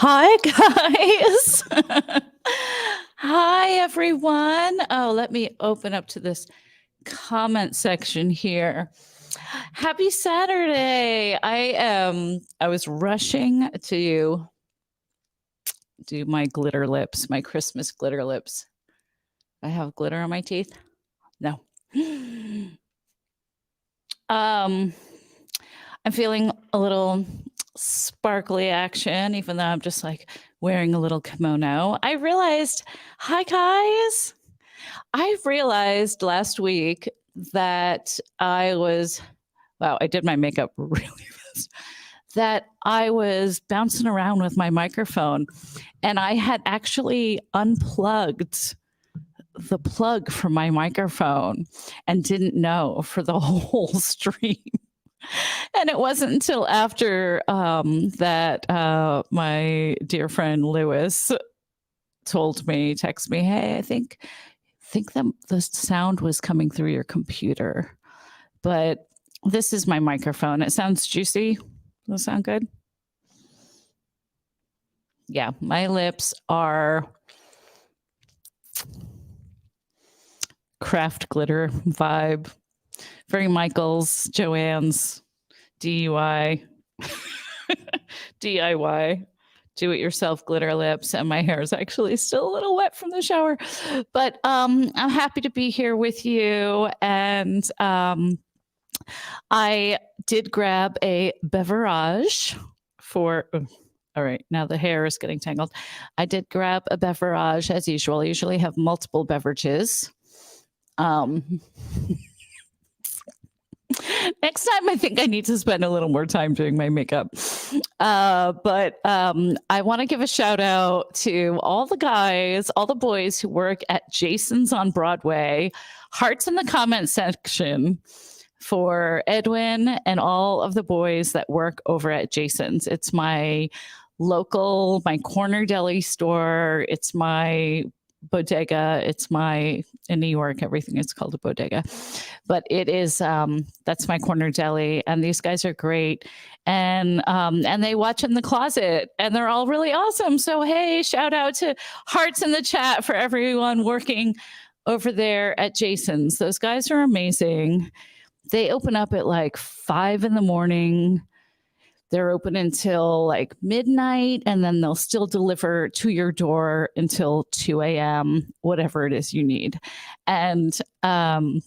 Hi, guys. Hi, everyone. Oh, let me open up to this comment section here. Happy Saturday. I was rushing to do my glitter lips, my Christmas glitter lips. I have glitter on my teeth? No. I'm feeling a little sparkly action, even though I'm just like wearing a little kimono. Hi guys. I realized last week that I did my makeup really fast, that I was bouncing around with my microphone and I had actually unplugged the plug from my microphone and didn't know for the whole stream. And it wasn't until after that my dear friend Lewis texted me, "Hey, I think that the sound was coming through your computer, but this is my microphone. It sounds juicy. Does it sound good?" Yeah, my lips are craft glitter vibe. Very Michael's, Joanne's, DUI, DIY, do it yourself glitter lips. And my hair is actually still a little wet from the shower. But I'm happy to be here with you. And I did grab a beverage for. All right, now the hair is getting tangled. I did grab a beverage as usual. I usually have multiple beverages. Next time, I think I need to spend a little more time doing my makeup. But I want to give a shout out to all the guys, all the boys who work at Jason's on Broadway. Hearts in the comment section for Edwin and all of the boys that work over at Jason's. It's my corner deli store. It's my bodega. In New York, everything is called a bodega, but it is, that's my corner deli. And these guys are great. And they watch in the closet and they're all really awesome. So, hey, shout out to hearts in the chat for everyone working over there at Jason's. Those guys are amazing. They open up at like 5 a.m. They're open until like midnight, and then they'll still deliver to your door until 2 a.m., whatever it is you need. And so,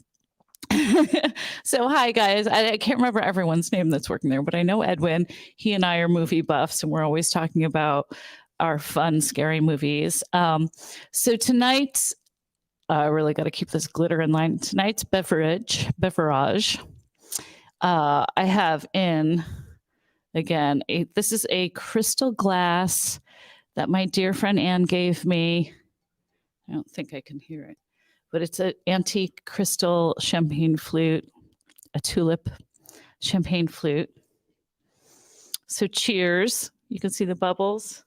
hi, guys. I can't remember everyone's name that's working there, but I know Edwin. He and I are movie buffs, and we're always talking about our fun, scary movies. So tonight, I really got to keep this glitter in line. Tonight's beverage, I have in... Again, this is a crystal glass that my dear friend Anne gave me. I don't think I can hear it, but it's an antique crystal champagne flute, a tulip champagne flute. So cheers. You can see the bubbles.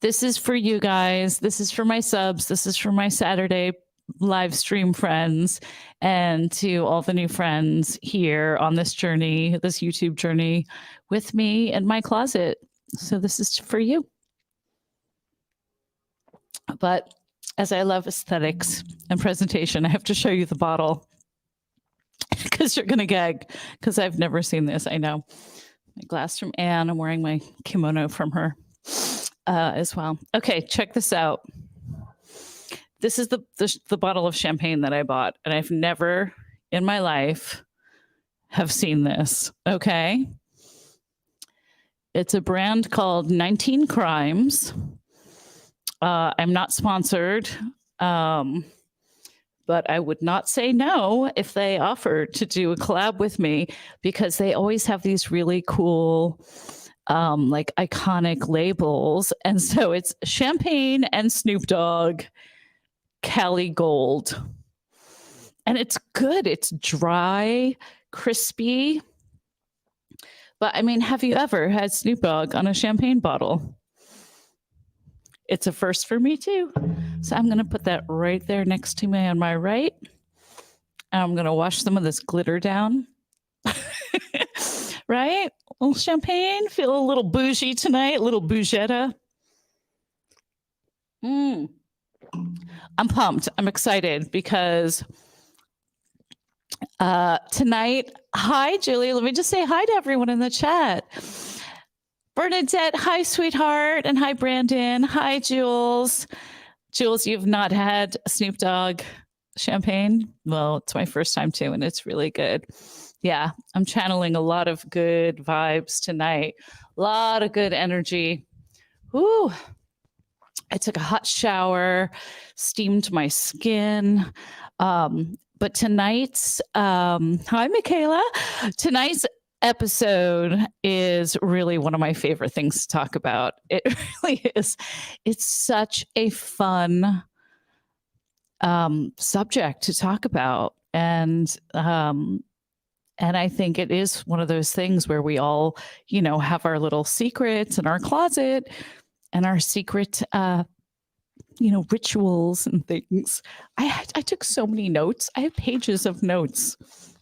This is for you guys. This is for my subs. This is for my Saturday live stream friends, and to all the new friends here on this journey, this YouTube journey with me in my closet. So this is for you. But as I love aesthetics and presentation, I have to show you the bottle because you're going to gag, because I've never seen this. I know. My glass from Anne. I'm wearing my kimono from her as well. Okay, check this out. This is the bottle of champagne that I bought, and I've never in my life have seen this. Okay. It's a brand called 19 Crimes. I'm not sponsored, but I would not say no if they offered to do a collab with me, because they always have these really cool, like iconic labels. And so it's champagne and Snoop Dogg Cali Gold. And it's good. It's dry, crispy. But I mean, have you ever had Snoop Dogg on a champagne bottle? It's a first for me too. So I'm going to put that right there next to me on my right. And I'm going to wash some of this glitter down. Right? little champagne. Feel a little bougie tonight, a little bougetta. I'm pumped. I'm excited because tonight, hi, Julie. Let me just say hi to everyone in the chat. Bernadette, hi, sweetheart. And hi, Brandon. Hi, Jules. Jules, you've not had Snoop Dogg champagne? Well, it's my first time too, and it's really good. Yeah, I'm channeling a lot of good vibes tonight. A lot of good energy. Ooh. I took a hot shower, steamed my skin. But tonight's, hi, Michaela. Tonight's episode is really one of my favorite things to talk about. It really is. It's such a fun subject to talk about. And I think it is one of those things where we all, have our little secrets in our closet and our secret, rituals and things. I took so many notes. I have pages of notes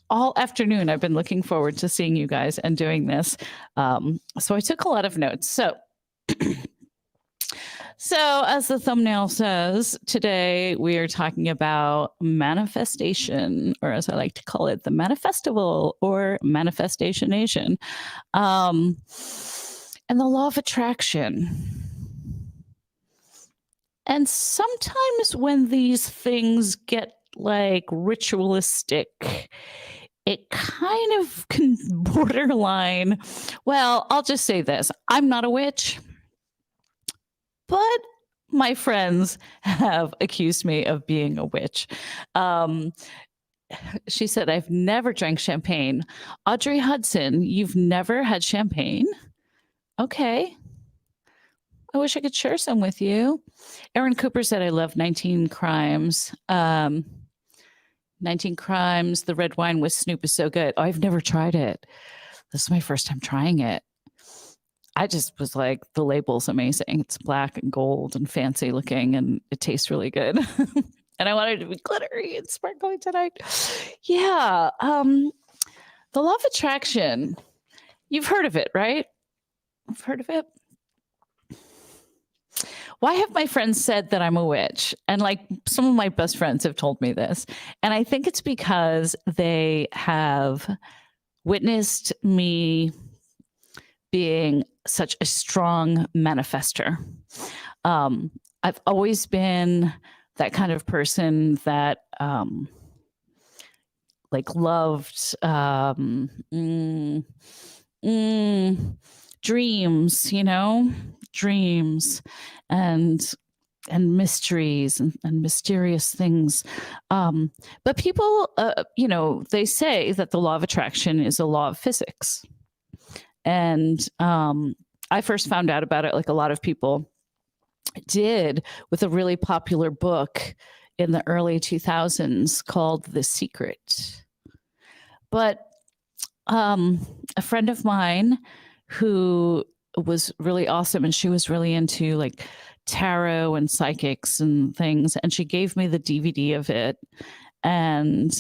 all afternoon. I've been looking forward to seeing you guys and doing this. So I took a lot of notes. So, as the thumbnail says, today we are talking about manifestation, or as I like to call it, the manifestival or manifestation nation, and the law of attraction. And sometimes when these things get like ritualistic, it kind of can borderline. Well, I'll just say this. I'm not a witch, but my friends have accused me of being a witch. She said, I've never drank champagne. Audrey Hudson, you've never had champagne? Okay. I wish I could share some with you. Aaron Cooper said, I love 19 Crimes. 19 Crimes, the red wine with Snoop is so good. Oh, I've never tried it. This is my first time trying it. I just was like, the label's amazing. It's black and gold and fancy looking, and it tastes really good. And I wanted it to be glittery and sparkly tonight. Yeah. The law of attraction. You've heard of it, right? I've heard of it. Why have my friends said that I'm a witch? And like some of my best friends have told me this. And I think it's because they have witnessed me being such a strong manifester. I've always been that kind of person that loved dreams, dreams and mysteries and mysterious things. But people, they say that the law of attraction is a law of physics. And I first found out about it, like a lot of people did, with a really popular book in the early 2000s called The Secret. But a friend of mine who was really awesome, and she was really into like tarot and psychics and things, and she gave me the DVD of it. And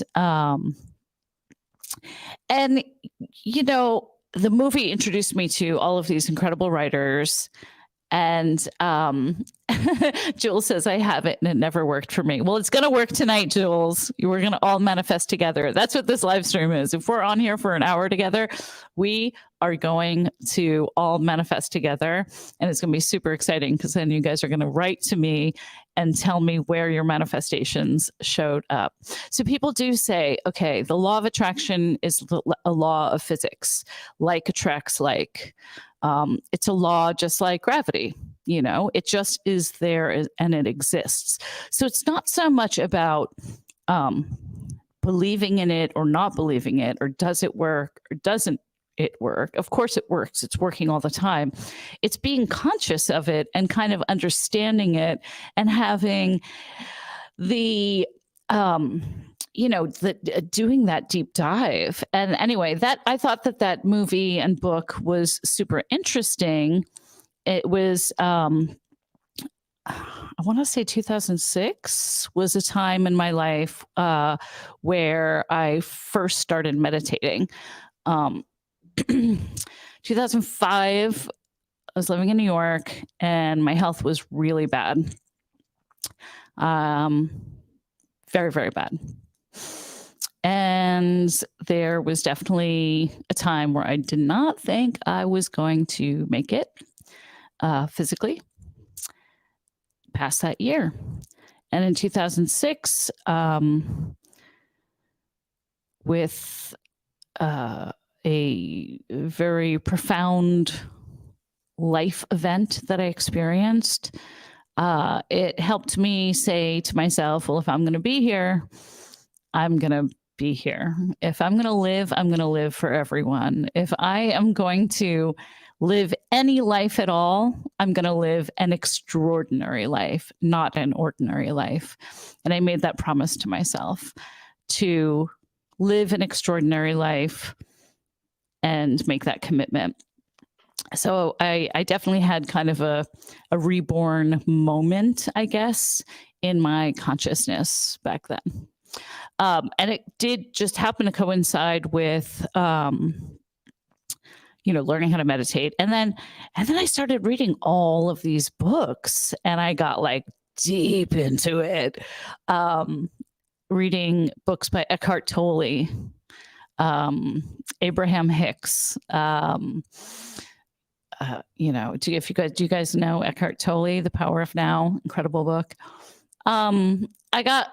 the movie introduced me to all of these incredible writers. And Jules says, I have it and it never worked for me. Well, it's going to work tonight, Jules. We're going to all manifest together. That's what this live stream is. If we're on here for an hour together, we are going to all manifest together. And it's going to be super exciting because then you guys are going to write to me and tell me where your manifestations showed up. So people do say, okay, the law of attraction is a law of physics, like attracts like. It's a law just like gravity, it just is there and it exists. So it's not so much about believing in it or not believing it, or does it work or doesn't it work? Of course it works. It's working all the time. It's being conscious of it and kind of understanding it and having the doing that deep dive. And anyway, that I thought that movie and book was super interesting. It was, I want to say 2006 was a time in my life where I first started meditating. 2005, I was living in New York and my health was really bad. Very, very bad. And there was definitely a time where I did not think I was going to make it physically past that year. And in 2006, with a very profound life event that I experienced, it helped me say to myself, well, if I'm going to be here, I'm going to be here. If I'm going to live, I'm going to live for everyone. If I am going to live any life at all, I'm going to live an extraordinary life, not an ordinary life. And I made that promise to myself to live an extraordinary life and make that commitment. So I definitely had kind of a reborn moment, I guess, in my consciousness back then. And it did just happen to coincide with, learning how to meditate. And then I started reading all of these books and I got like deep into it. Reading books by Eckhart Tolle, Abraham Hicks, do you guys know Eckhart Tolle, The Power of Now? Incredible book. I got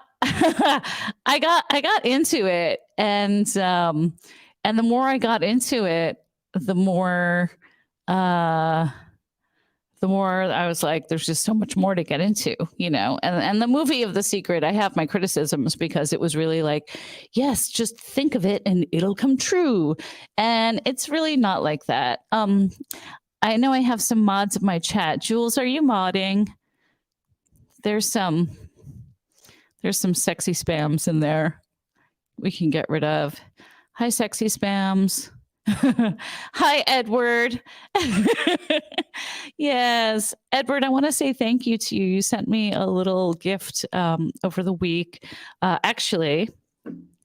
I got into it, and the more I got into it, the more I was like, there's just so much more to get into, and the movie of The Secret, I have my criticisms because it was really like, yes, just think of it and it'll come true. And it's really not like that. I know I have some mods in my chat. Jules, are you modding? There's some sexy spams in there we can get rid of. Hi, sexy spams. Hi, Edward. Yes, Edward, I want to say thank you to you. You sent me a little gift over the week. Actually,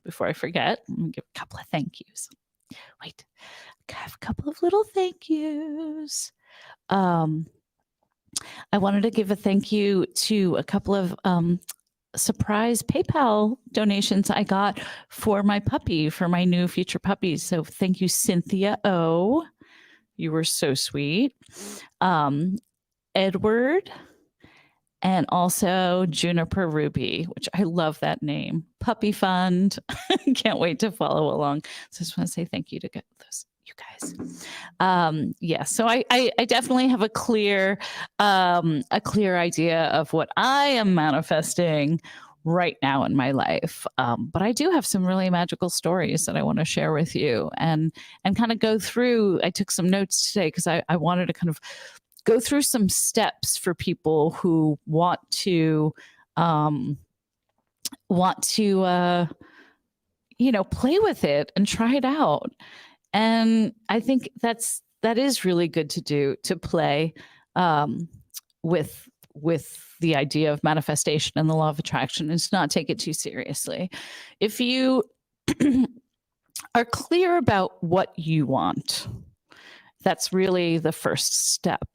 before I forget, I'm going to give a couple of thank yous. Wait, I have a couple of little thank yous. I wanted to give a thank you to a couple of surprise PayPal donations I got for my puppy, for my new future puppy. So thank you, Cynthia O. You were so sweet. Edward, and also Juniper Ruby, which I love that name. Puppy Fund. Can't wait to follow along. So I just want to say thank you to those, you guys. Yeah, so I definitely have a clear idea of what I am manifesting right now in my life. But I do have some really magical stories that I want to share with you and kind of go through. I took some notes today because I wanted to kind of go through some steps for people who want to play with it and try it out. And I think that is really good to do, to play with the idea of manifestation and the law of attraction, and to not take it too seriously. If you are clear about what you want, that's really the first step.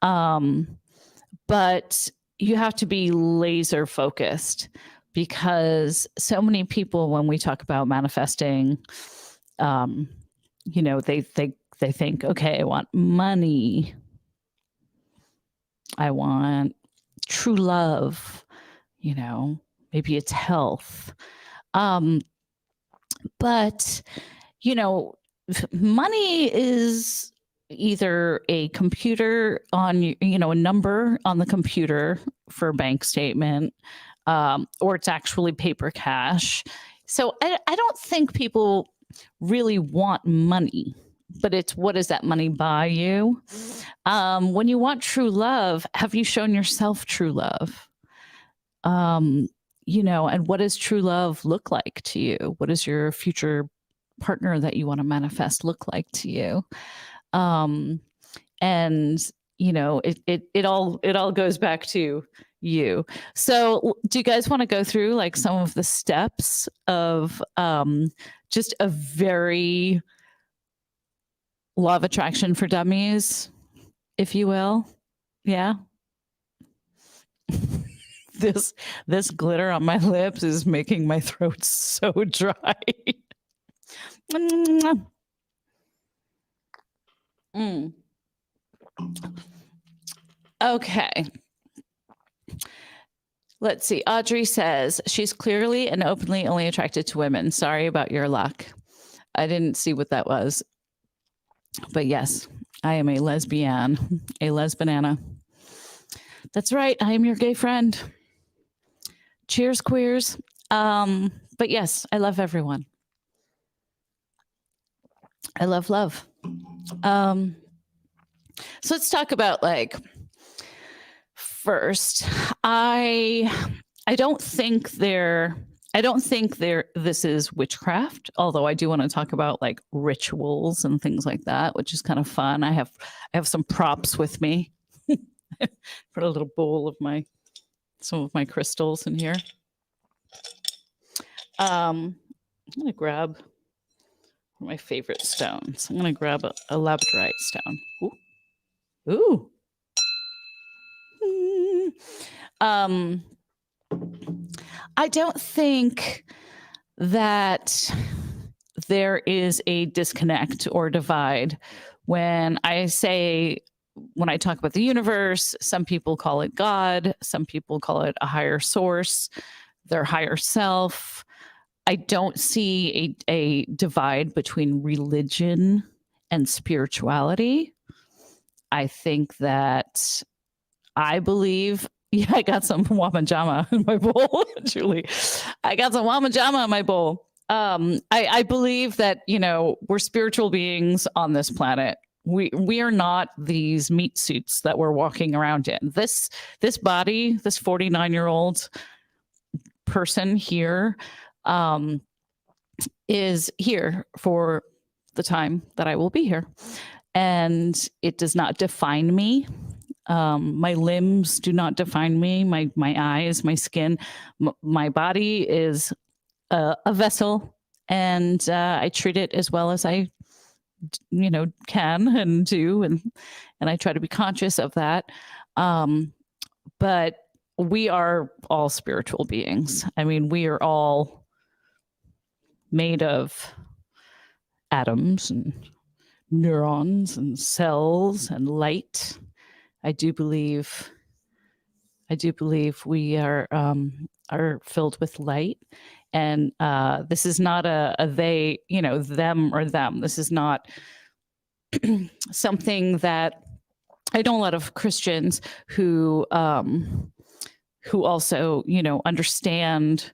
But you have to be laser focused, because so many people, when we talk about manifesting, they think, okay, I want money, I want true love, maybe it's health. But money is either a computer on, a number on the computer for a bank statement, or it's actually paper cash. So I don't think people really want money, but it's, what does that money buy you? When you want true love, have you shown yourself true love? And what does true love look like to you? What does your future partner that you want to manifest look like to you? It all goes back to you. So do you guys want to go through like some of the steps of just a very law of attraction for dummies, if you will. Yeah. This glitter on my lips is making my throat so dry. Mm. Okay. Let's see. Audrey says she's clearly and openly only attracted to women. Sorry about your luck. I didn't see what that was. But yes, I am a lesbian, a lesbanana. That's right. I am your gay friend. Cheers, queers. But yes, I love everyone. I love love. So let's talk about like first. I don't think this is witchcraft, although I do want to talk about like rituals and things like that, which is kind of fun. I have some props with me. Put a little bowl of some of my crystals in here. I'm gonna grab my favorite stones. I'm gonna grab a labradorite stone. Ooh. I don't think that there is a disconnect or divide when I talk about the universe. Some people call it God, some people call it a higher source, their higher self. I don't see a divide between religion and spirituality. I think that I believe, yeah, I got some wamajama in my bowl, Julie. I got some wamajama in my bowl. I believe that, we're spiritual beings on this planet. We are not these meat suits that we're walking around in. This body, this 49-year-old person here, is here for the time that I will be here. And it does not define me. My limbs do not define me. My eyes, my skin, my body is a vessel, and I treat it as well as I, can and do, and I try to be conscious of that. But we are all spiritual beings. I mean, we are all made of atoms and neurons and cells and light. I do believe we are filled with light, and this is not a they, them or them. This is not something that I know a lot of Christians who also understand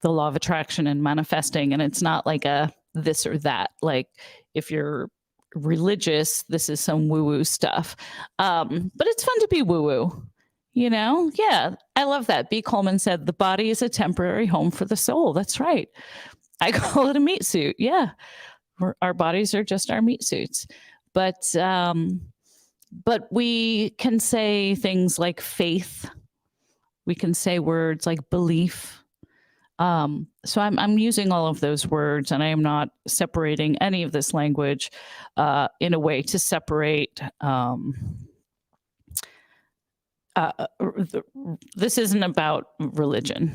the law of attraction and manifesting, and it's not like a this or that. Like if you're religious, this is some woo-woo stuff, but it's fun to be woo-woo. Yeah, I love that. B. Coleman said the body is a temporary home for the soul. That's right. I call it a meat suit. Yeah, our bodies are just our meat suits, but we can say things like faith. We can say words like belief. So I'm using all of those words, and I am not separating any of this language in a way to separate. This isn't about religion,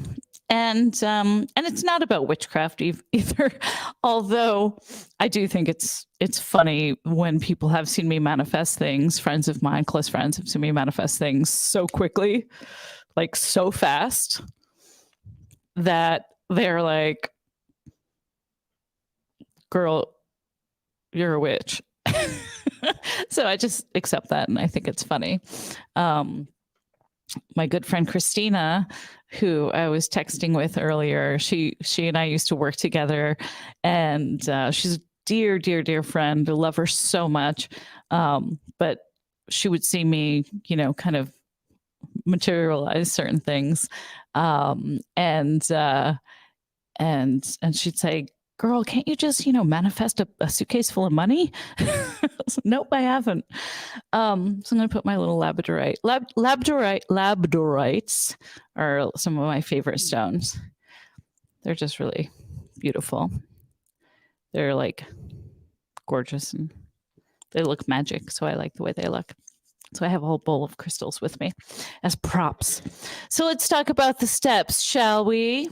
and it's not about witchcraft either. Although I do think it's funny when people have seen me manifest things. Friends of mine, close friends, have seen me manifest things so quickly, like so fast, that they're like, girl, you're a witch. So I just accept that, and I think it's funny. My good friend Christina, who I was texting with earlier, she and I used to work together, and she's a dear, dear, dear friend. I love her so much. But she would see me, kind of materialize certain things, and she'd say, girl, can't you just manifest a suitcase full of money? Nope, I haven't. So I'm gonna put my little labradorites are some of my favorite stones. They're just really beautiful. They're like gorgeous and they look magic. So I like the way they look. So I have a whole bowl of crystals with me as props. So let's talk about the steps, shall we?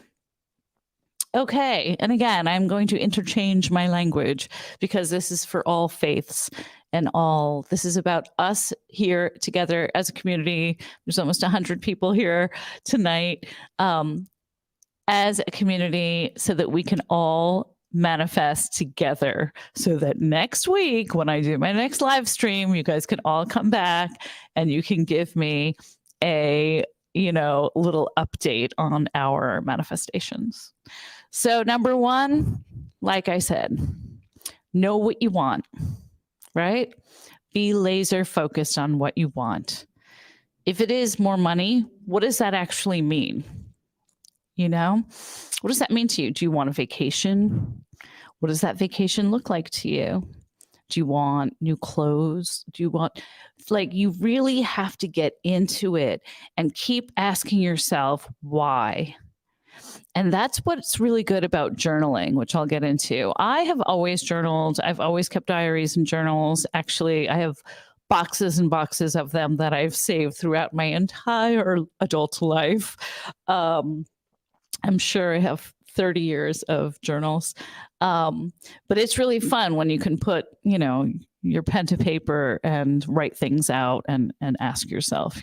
Okay. And again, I'm going to interchange my language because this is for all faiths and all. This is about us here together as a community. There's almost 100 people here tonight as a community so that we can all manifest together so that next week when I do my next live stream, you guys can all come back and you can give me a, little update on our manifestations. So number one, like I said, know what you want, right? Be laser focused on what you want. If it is more money, what does that actually mean? What does that mean to you? Do you want a vacation? What does that vacation look like to you? Do you want new clothes? Do you want, you really have to get into it and keep asking yourself why. And that's what's really good about journaling, which I'll get into. I have always journaled. I've always kept diaries and journals. Actually, I have boxes and boxes of them that I've saved throughout my entire adult life. I'm sure I have 30 years of journals. But it's really fun when you can put, your pen to paper and write things out and ask yourself,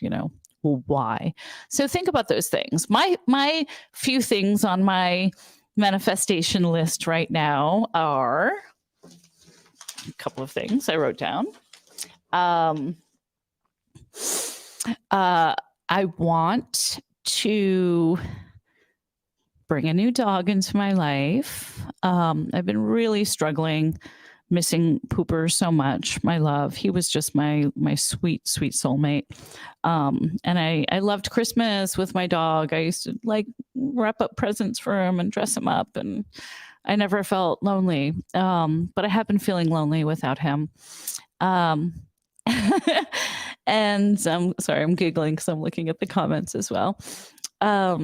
well, why? So think about those things. My few things on my manifestation list right now are a couple of things I wrote down. I want to bring a new dog into my life. I've been really struggling, missing Pooper so much. My love, he was just my sweet, sweet soulmate. And I loved Christmas with my dog. I used to wrap up presents for him and dress him up, and I never felt lonely. But I have been feeling lonely without him. And sorry, I'm giggling because I'm looking at the comments as well. So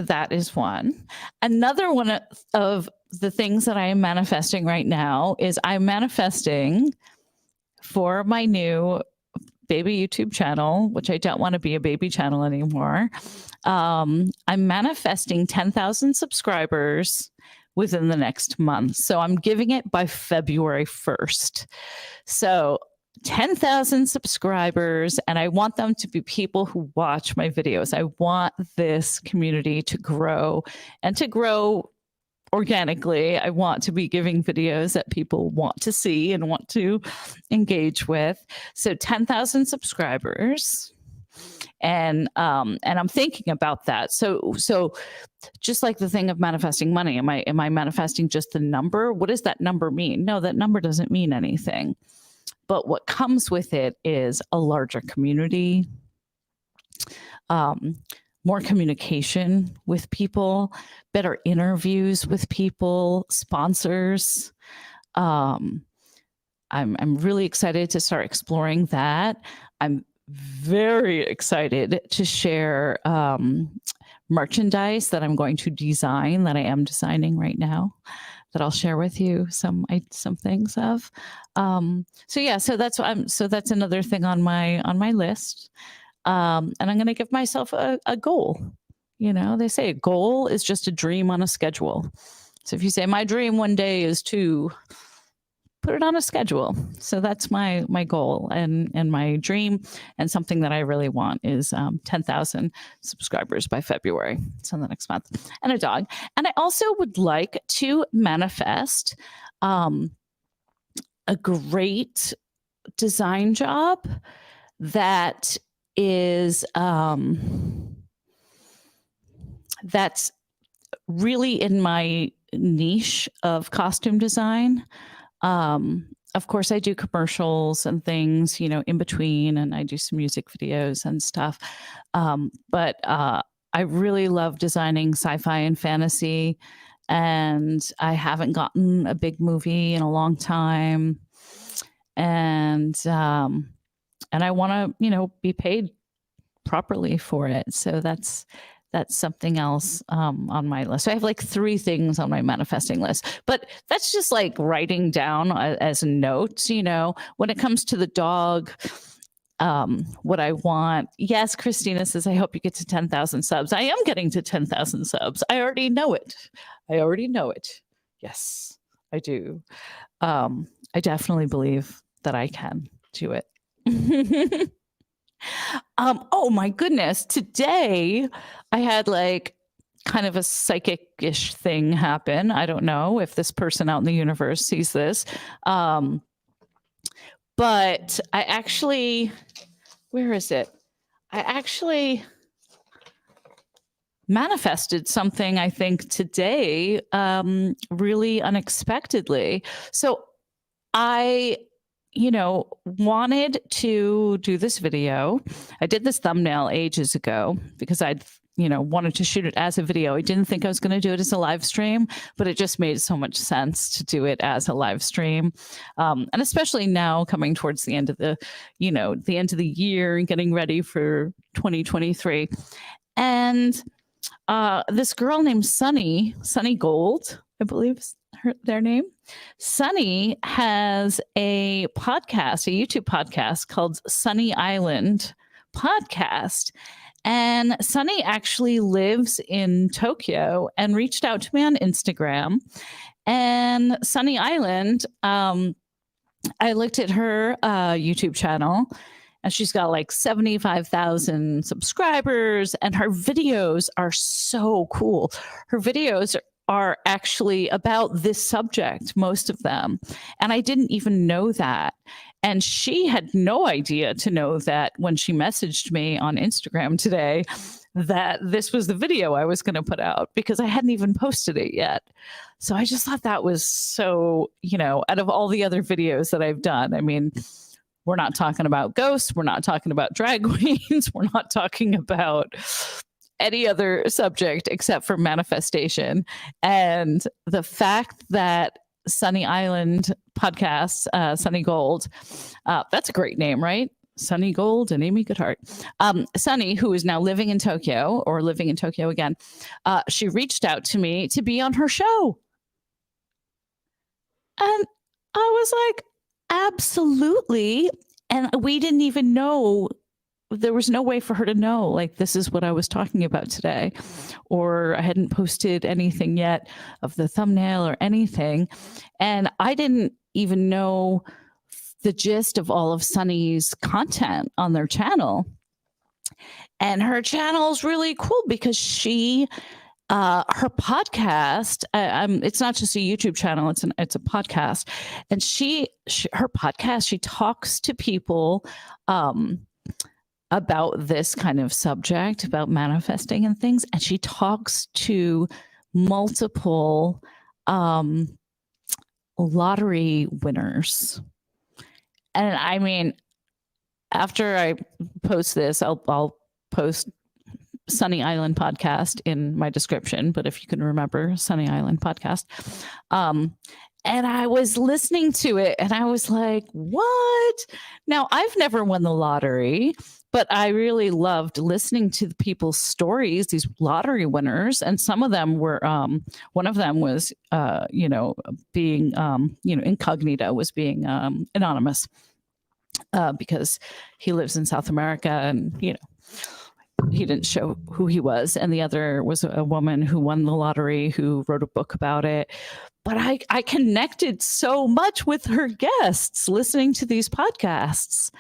that is one. Another one of the things that I am manifesting right now is I'm manifesting for my new baby YouTube channel, which I don't want to be a baby channel anymore. I'm manifesting 10,000 subscribers within the next month. So I'm giving it by February 1st. So 10,000 subscribers, and I want them to be people who watch my videos. I want this community to grow and to grow organically. I want to be giving videos that people want to see and want to engage with. So 10,000 subscribers. And I'm thinking about that. So just like the thing of manifesting money, am I manifesting just the number? What does that number mean? No, that number doesn't mean anything. But what comes with it is a larger community, more communication with people, better interviews with people, sponsors. I'm really excited to start exploring that. I'm very excited to share merchandise that I'm going to design, that I am designing right now, that I'll share with you some things of. So that's another thing on my list. And I'm going to give myself a goal. They say a goal is just a dream on a schedule. So if you say my dream one day is to put it on a schedule. So that's my goal and my dream, and something that I really want is 10,000 subscribers by February. So the next month, and a dog. And I also would like to manifest a great design job that is that's really in my niche of costume design. Of course, I do commercials and things, in between, and I do some music videos and stuff. But I really love designing sci-fi and fantasy, and I haven't gotten a big movie in a long time. And I want to, be paid properly for it. So that's that's something else on my list. So I have like 3 things on my manifesting list, but that's just like writing down as notes, when it comes to the dog. What I want. Yes, Christina says, I hope you get to 10,000 subs. I am getting to 10,000 subs. I already know it. Yes, I do. I definitely believe that I can do it. Oh my goodness. Today I had like kind of a psychic-ish thing happen. I don't know if this person out in the universe sees this. But I actually, where is it? I actually manifested something, I think, today, really unexpectedly. So I, wanted to do this video. I did this thumbnail ages ago because I'd, wanted to shoot it as a video. I didn't think I was going to do it as a live stream, but it just made so much sense to do it as a live stream. And especially now coming towards the end of the end of the year and getting ready for 2023. And this girl named Sunny Gold, I believe is their name. Sunny has a podcast, a YouTube podcast called Sunny Island Podcast. And Sunny actually lives in Tokyo and reached out to me on Instagram. And Sunny Island, I looked at her YouTube channel, and she's got like 75,000 subscribers, and her videos are so cool. Her videos are actually about this subject, most of them. And I didn't even know that. And she had no idea to know that when she messaged me on Instagram today, that this was the video I was going to put out, because I hadn't even posted it yet. So I just thought that was so, out of all the other videos that I've done, I mean, we're not talking about ghosts. We're not talking about drag queens. We're not talking about any other subject except for manifestation. And the fact that Sunny Island podcast, Sunny Gold, that's a great name, right? Sunny Gold and Amy Goodhart. Sunny, who is now living in Tokyo again, she reached out to me to be on her show. And I was like, absolutely. And we didn't even know, there was no way for her to know, like, this is what I was talking about today, or I hadn't posted anything yet of the thumbnail or anything. And I didn't even know the gist of all of Sunny's content on their channel. And her channel is really cool because she, her podcast, it's not just a YouTube channel, it's a podcast. And her podcast, she talks to people, about this kind of subject, about manifesting and things. And she talks to multiple lottery winners. And I mean, after I post this, I'll post Sunny Island Podcast in my description. But if you can remember, Sunny Island Podcast. And I was listening to it and I was like, what? Now, I've never won the lottery, but I really loved listening to the people's stories, these lottery winners. And some of them were, one of them was, being, incognito, was being anonymous because he lives in South America and, he didn't show who he was. And the other was a woman who won the lottery, who wrote a book about it. But I connected so much with her guests listening to these podcasts.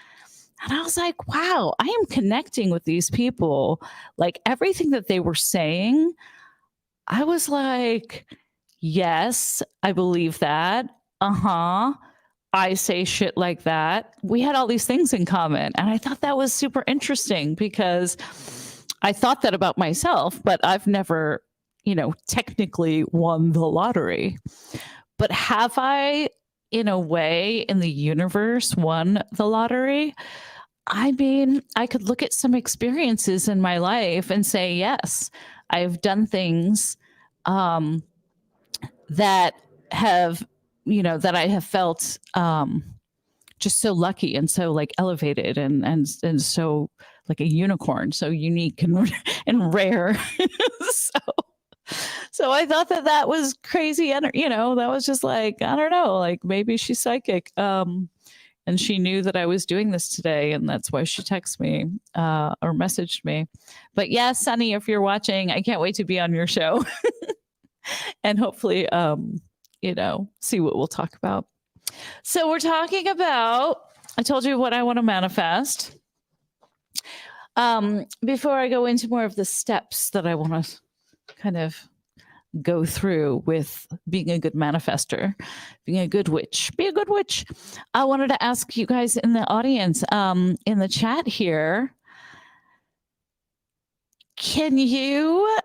And I was like, wow, I am connecting with these people. Like, everything that they were saying, I was like, yes, I believe that. I say shit like that. We had all these things in common. And I thought that was super interesting because I thought that about myself, but I've never, technically won the lottery. But have I, in a way, in the universe, won the lottery? I mean, I could look at some experiences in my life and say, yes, I've done things that have, that I have felt just so lucky and so like elevated and so like a unicorn, so unique and rare. so so I thought that was crazy, and that was just like, I don't know, like maybe she's psychic. And she knew that I was doing this today, and that's why she texted me or messaged me. But yes, Sunny, if you're watching, I can't wait to be on your show and hopefully, see what we'll talk about. So we're talking about, I told you what I want to manifest. Before I go into more of the steps that I want to kind of go through with being a good manifester, being a good witch, be a good witch. I wanted to ask you guys in the audience, in the chat here, can you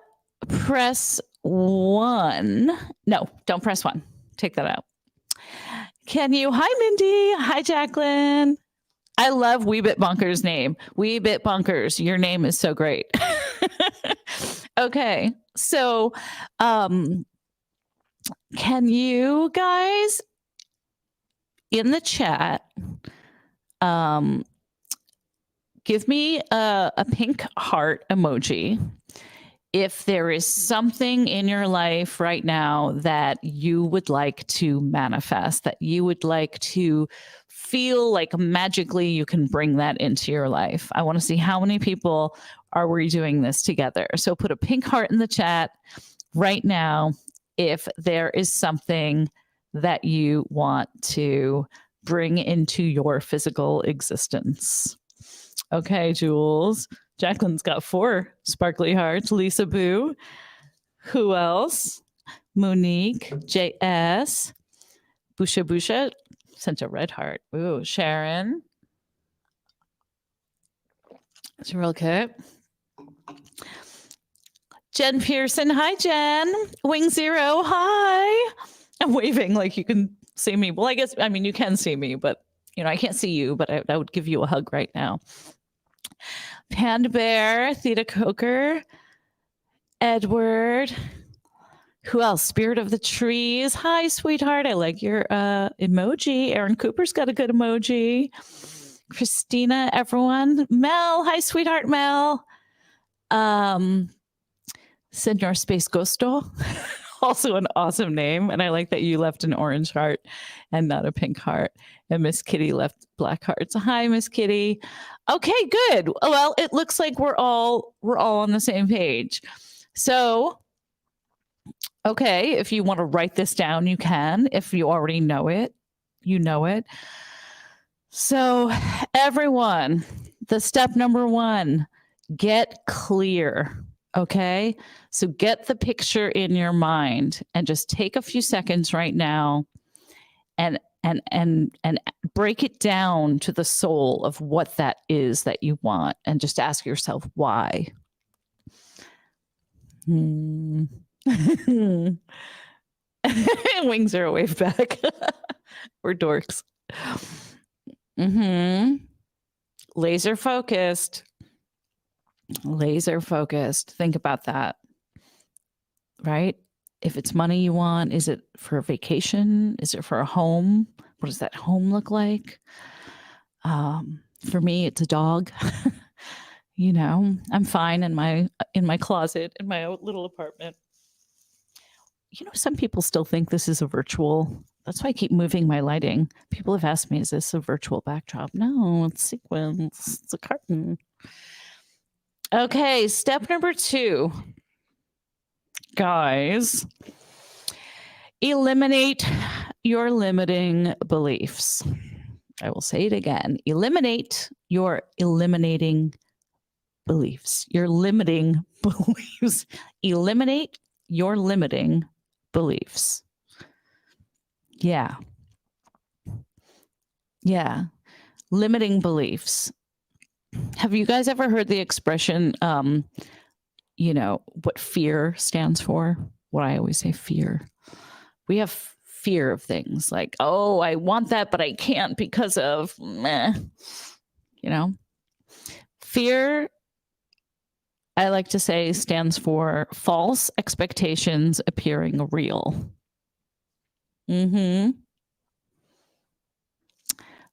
press 1? No, don't press 1. Take that out. Can you? Hi, Mindy. Hi, Jacqueline. I love Weebit Bunker's name. Weebit Bunkers, your name is so great. Okay, so can you guys in the chat give me a pink heart emoji if there is something in your life right now that you would like to manifest, that you would like to feel like magically you can bring that into your life. I want to see how many people are we doing this together. So put a pink heart in the chat right now if there is something that you want to bring into your physical existence. Okay, Jules. Jacqueline's got 4 sparkly hearts. Lisa Boo. Who else? Monique. JS. Busha Busha sent a red heart. Ooh, Sharon. That's real cute. Jen Pearson. Hi, Jen. Wing Zero. Hi. I'm waving like you can see me. Well, I mean, you can see me, but I can't see you, but I would give you a hug right now. Panda Bear, Theta Coker, Edward. Who else? Spirit of the Trees. Hi, sweetheart. I like your emoji. Aaron Cooper's got a good emoji. Christina, everyone. Mel. Hi, sweetheart Mel. Senor Space Ghosto. Also an awesome name. And I like that you left an orange heart and not a pink heart. And Miss Kitty left black hearts. Hi, Miss Kitty. Okay, good. Well, it looks like we're all on the same page. So, okay, if you want to write this down, you can. If you already know it, you know it. So, everyone, the step number 1, get clear. Okay, so get the picture in your mind and just take a few seconds right now and break it down to the soul of what that is that you want, and just ask yourself why. Wings are a wave back. We're dorks. Laser focused. Laser focused. Think about that. Right? If it's money you want, is it for a vacation? Is it for a home? What does that home look like? For me, it's a dog. I'm fine in my closet, in my little apartment. Some people still think this is a virtual. That's why I keep moving my lighting. People have asked me, is this a virtual backdrop? No, it's sequins. It's a curtain. Okay, step number 2. Guys, eliminate your limiting beliefs. I will say it again. Eliminate your eliminating beliefs. Your limiting beliefs. Eliminate your limiting beliefs. Yeah. Limiting beliefs. Have you guys ever heard the expression, what fear stands for? What I always say, fear. We have fear of things like, oh, I want that, but I can't because of Fear, I like to say, stands for false expectations appearing real.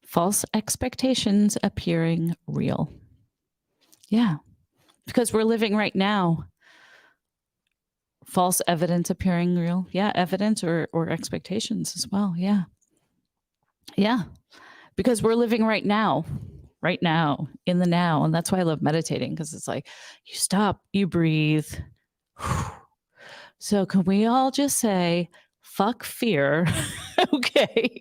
False expectations appearing real. Yeah. Because we're living right now. False evidence appearing real. Yeah. Evidence or expectations as well. Yeah. Yeah. Because we're living right now, in the now. And that's why I love meditating, because it's like you stop, you breathe. So, can we all just say, fuck fear? Okay.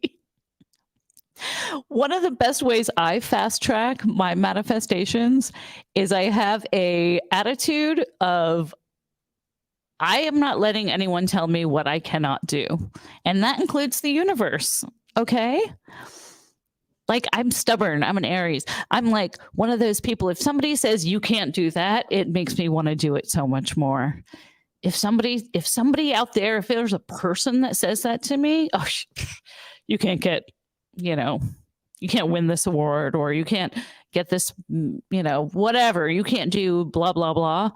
One of the best ways I fast track my manifestations is I have a attitude of I am not letting anyone tell me what I cannot do. And that includes the universe. Okay? Like, I'm stubborn. I'm an Aries. I'm like one of those people. If somebody says you can't do that, it makes me want to do it so much more. If somebody out there, if there's a person that says that to me, oh, you can't get, you can't win this award, or you can't get this, whatever. You can't do blah, blah, blah.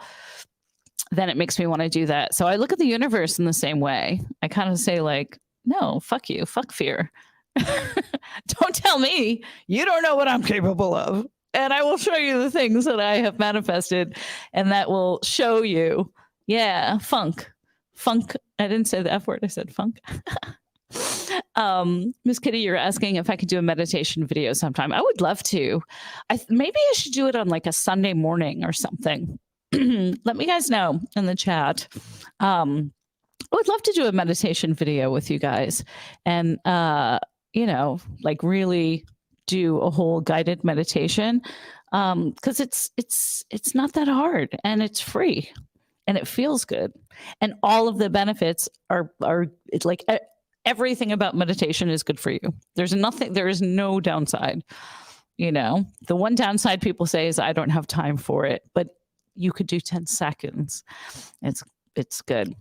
Then it makes me want to do that. So I look at the universe in the same way. I kind of say, like, no, fuck you, fuck fear. Don't tell me. You don't know what I'm capable of. And I will show you the things that I have manifested, and that will show you. Yeah, funk. I didn't say the F word. I said funk. Miss Kitty, you're asking if I could do a meditation video sometime. I would love to. Maybe I should do it on like a Sunday morning or something. Let me guys know in the chat. I would love to do a meditation video with you guys, and like really do a whole guided meditation, because it's not that hard, and it's free, and it feels good, and all of the benefits are it's like everything about meditation is good for you. There is no downside. The one downside people say is I don't have time for it, but you could do 10 seconds. It's good.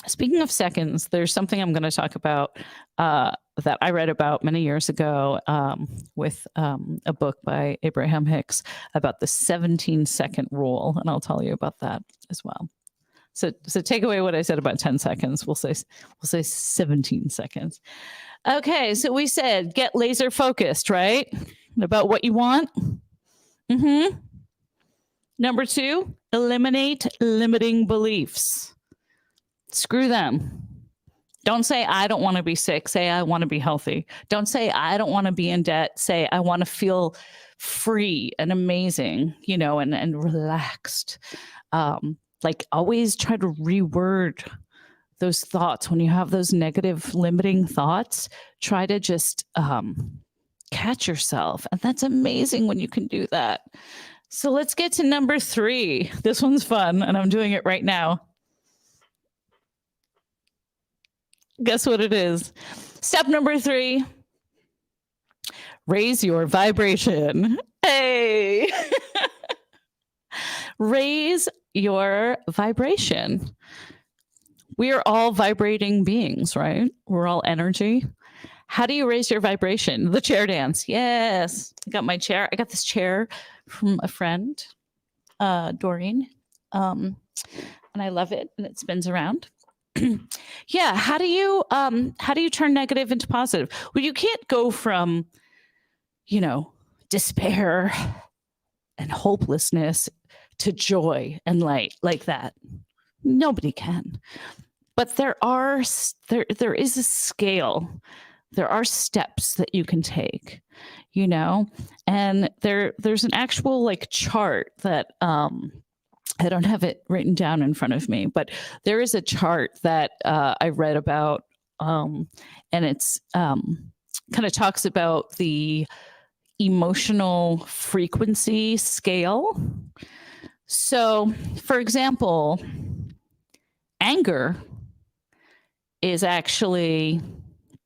Speaking of seconds, there's something I'm going to talk about that I read about many years ago with a book by Abraham Hicks about the 17-second rule, and I'll tell you about that as well. So take away what I said about 10 seconds. We'll say 17 seconds. Okay, so we said get laser focused, right? About what you want. Mm-hmm. Number 2, eliminate limiting beliefs. Screw them. Don't say, I don't want to be sick. Say, I want to be healthy. Don't say, I don't want to be in debt. Say, I want to feel free and amazing, and relaxed. Like, always try to reword those thoughts. When you have those negative limiting thoughts, try to just catch yourself. And that's amazing when you can do that. So let's get to number 3. This one's fun, and I'm doing it right now. Guess what it is? Step number 3, raise your vibration. Hey, raise your vibration. We are all vibrating beings, right? We're all energy. How do you raise your vibration? The chair dance. Yes. I got my chair. I got this chair from a friend, Doreen. And I love it. And it spins around. Yeah. How do you turn negative into positive? Well, you can't go from, despair and hopelessness to joy and light like that. Nobody can. But there is a scale. There are steps that you can take, and there's an actual like chart that I don't have it written down in front of me, but there is a chart that I read about, and it's kind of talks about the emotional frequency scale. So, for example, anger is actually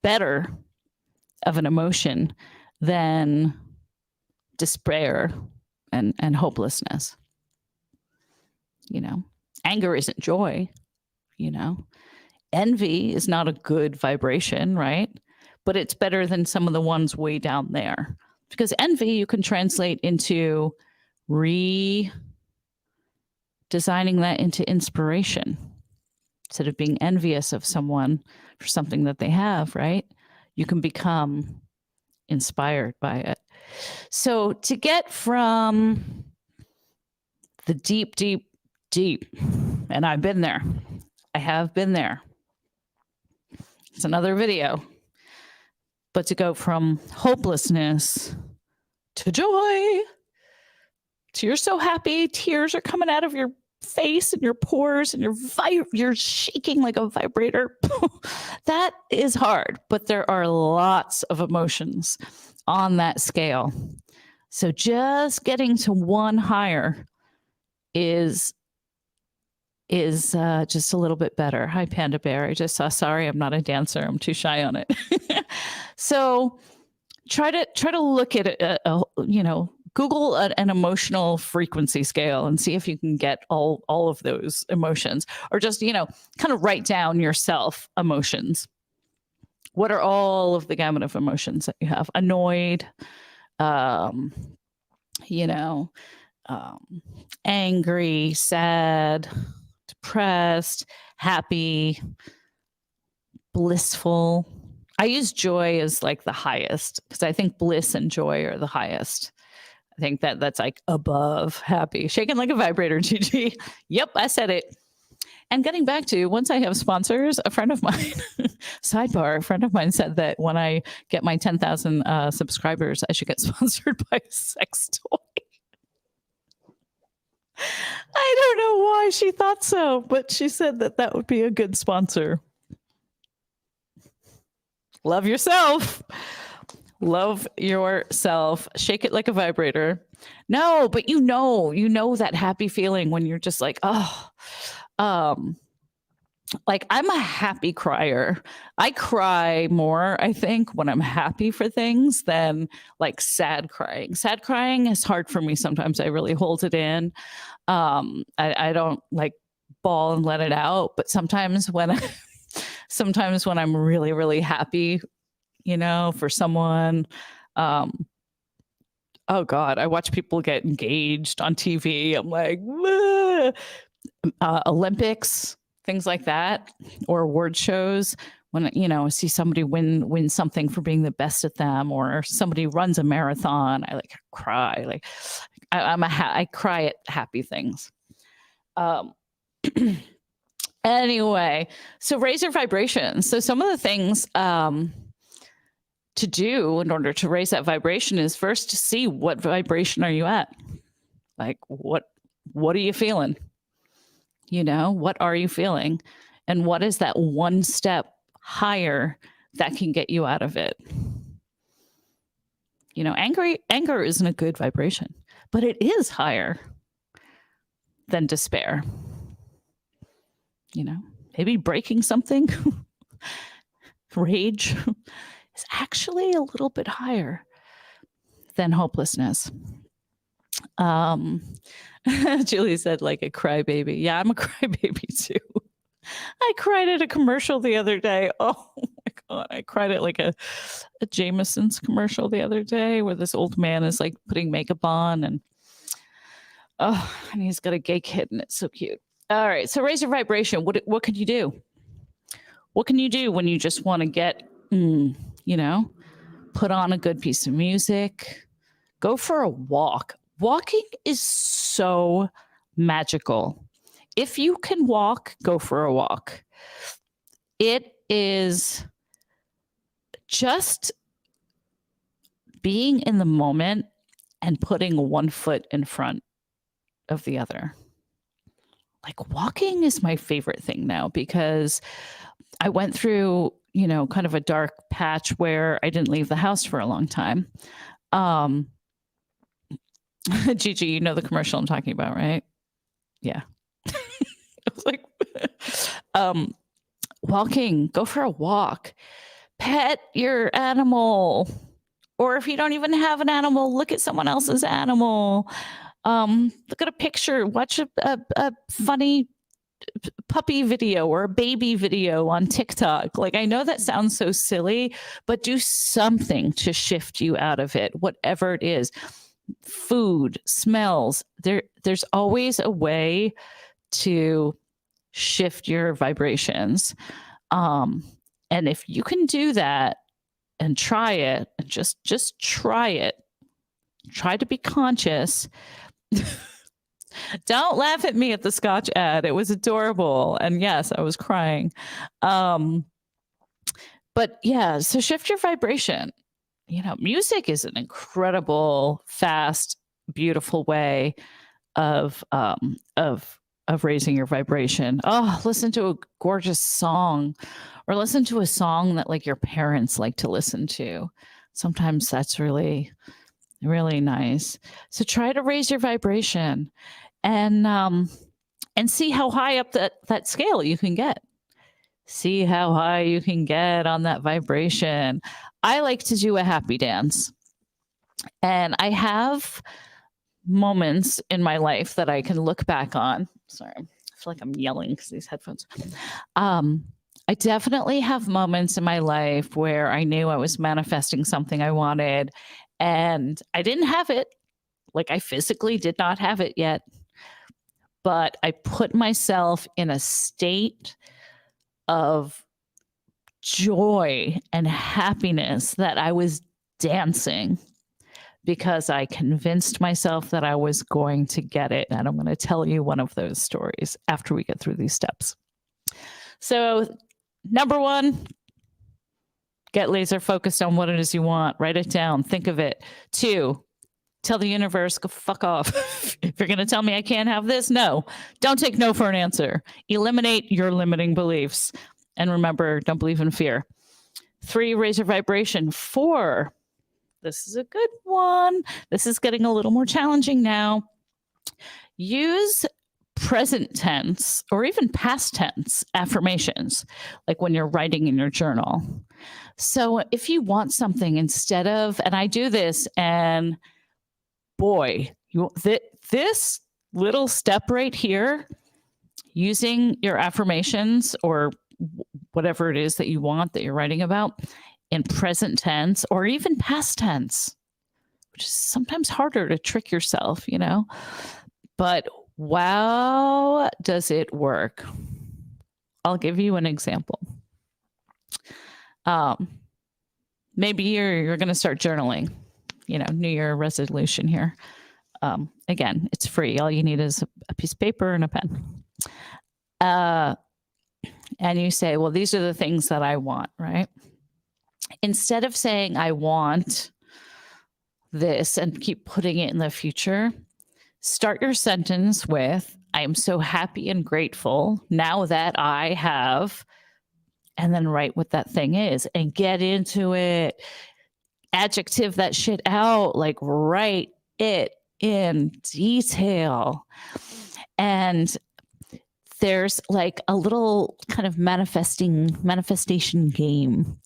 better of an emotion than despair and hopelessness. Anger isn't joy. Envy is not a good vibration, right? But it's better than some of the ones way down there, because envy you can translate into redesigning that into inspiration. Instead of being envious of someone for something that they have, right? You can become inspired by it. So to get from the deep, deep, deep. And I've been there. I have been there. It's another video. But to go from hopelessness to joy, to you're so happy, tears are coming out of your face and your pores, and you're shaking like a vibrator. That is hard, but there are lots of emotions on that scale. So just getting to one higher is just a little bit better. Hi, Panda Bear. I just saw. Sorry, I'm not a dancer. I'm too shy on it. So try to look at it. Google an emotional frequency scale and see if you can get all of those emotions, or just kind of write down yourself emotions. What are all of the gamut of emotions that you have? Annoyed, angry, sad, depressed, happy, blissful. I use joy as like the highest because I think bliss and joy are the highest. I think that's like above happy. Shaking like a vibrator, Gigi. Yep, I said it. And getting back to, once I have sponsors, a friend of mine, sidebar, a friend of mine said that when I get my 10,000 subscribers, I should get sponsored by a sex toy. I don't know why she thought so, but she said that would be a good sponsor. Love yourself. Love yourself. Shake it like a vibrator. No, but you know that happy feeling when you're just like, like I'm a happy crier. I cry more, I think, when I'm happy for things than like sad crying. Sad crying is hard for me sometimes. I really hold it in. I don't like bawl and let it out, but sometimes when I'm really, really happy, for someone, oh God, I watch people get engaged on TV. I'm like, Olympics, things like that, or award shows. When I see somebody win something for being the best at them, or somebody runs a marathon, I like cry. Like I cry at happy things. Anyway, so raise your vibration. So some of the things to do in order to raise that vibration is first to see what vibration are you at. Like what are you feeling? What are you feeling? And what is that one step higher that can get you out of it? Anger isn't a good vibration, but it is higher than despair. Maybe breaking something, rage is actually a little bit higher than hopelessness. Julie said like a crybaby. Yeah, I'm a crybaby too. I cried at a commercial the other day. Oh my God. I cried at like a Jameson's commercial the other day where this old man is like putting makeup on and he's got a gay kid and it's so cute. All right. So raise your vibration. What can you do? What can you do when you just want to get, put on a good piece of music, go for a walk. Walking is so magical. If you can walk, go for a walk. It is just being in the moment and putting one foot in front of the other. Like walking is my favorite thing now because I went through, kind of a dark patch where I didn't leave the house for a long time. Gigi, you know the commercial I'm talking about, right? Yeah. I was like, walking, go for a walk, pet your animal. Or if you don't even have an animal, look at someone else's animal. Look at a picture, watch a funny puppy video or a baby video on TikTok. Like, I know that sounds so silly, but do something to shift you out of it, whatever it is. Food, smells, there's always a way to shift your vibrations. And if you can do that and try it, and just try it, try to be conscious. Don't laugh at me at the Scotch ad. It was adorable. And yes, I was crying. But yeah, so shift your vibration. Music is an incredible, fast, beautiful way of raising your vibration. Oh, listen to a gorgeous song, or listen to a song that like your parents like to listen to. Sometimes that's really, really nice. So try to raise your vibration, and see how high up that scale you can get. See how high you can get on that vibration. I like to do a happy dance, and I have moments in my life that I can look back on. Sorry, I feel like I'm yelling because these headphones. I definitely have moments in my life where I knew I was manifesting something I wanted, and I didn't have it. Like, I physically did not have it yet, but I put myself in a state of joy and happiness that I was dancing because I convinced myself that I was going to get it. And I'm going to tell you one of those stories after we get through these steps. So, number one, get laser focused on what it is you want. Write it down. Think of it. 2, tell the universe, go fuck off. If you're going to tell me I can't have this, no. Don't take no for an answer. Eliminate your limiting beliefs. And remember, don't believe in fear. 3, raise your vibration. 4, this is a good one. This is getting a little more challenging now. Use present tense or even past tense affirmations, like when you're writing in your journal. So if you want something, instead of, and I do this, and boy, this little step right here, using your affirmations or whatever it is that you want that you're writing about in present tense or even past tense, which is sometimes harder to trick yourself, but wow, does it work? I'll give you an example. Maybe you're going to start journaling, New Year resolution here. Again, it's free. All you need is a piece of paper and a pen. And you say, well, these are the things that I want, right? Instead of saying, I want this and keep putting it in the future, start your sentence with, I am so happy and grateful now that I have, and then write what that thing is and get into it. Adjective that shit out, like write it in detail. And there's like a little kind of manifestation game